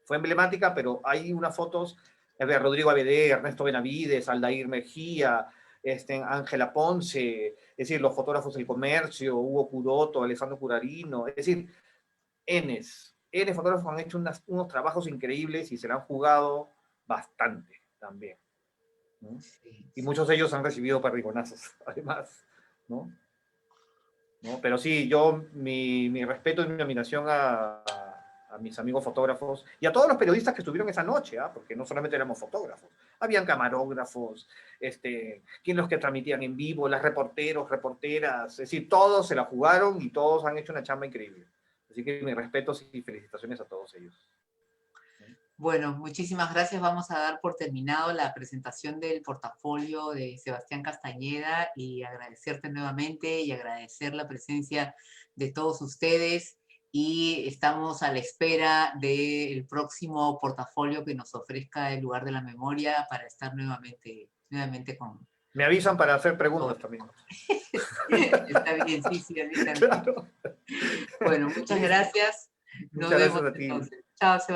fue emblemática, pero hay unas fotos de Rodrigo Abedé, Ernesto Benavides, Aldair Mejía, Ángela Ponce, es decir, los fotógrafos del comercio, Hugo Curoto, Alessandro Curarino, es decir, N fotógrafos han hecho unos trabajos increíbles y se la han jugado bastante también, ¿no? sí, Y muchos de ellos han recibido perdigonazos, además, ¿no? ¿No? Pero sí, yo, mi respeto y mi admiración a mis amigos fotógrafos y a todos los periodistas que estuvieron esa noche, ¿eh? Porque no solamente éramos fotógrafos, habían camarógrafos, los que transmitían en vivo, las reporteros, reporteras, es decir, todos se la jugaron y todos han hecho una chamba increíble. Así que mis respetos y felicitaciones a todos ellos. bueno, muchísimas gracias. Vamos a dar por terminado la presentación del portafolio de Sebastián Castañeda y agradecerte nuevamente y agradecer la presencia de todos ustedes. Y estamos a la espera del próximo portafolio que nos ofrezca el lugar de la memoria para estar nuevamente con... Me avisan para hacer preguntas también. Está bien, sí, avísame. Claro. Bueno, muchas gracias. Nos Muchas vemos gracias a ti. entonces. Chao, Sebastián.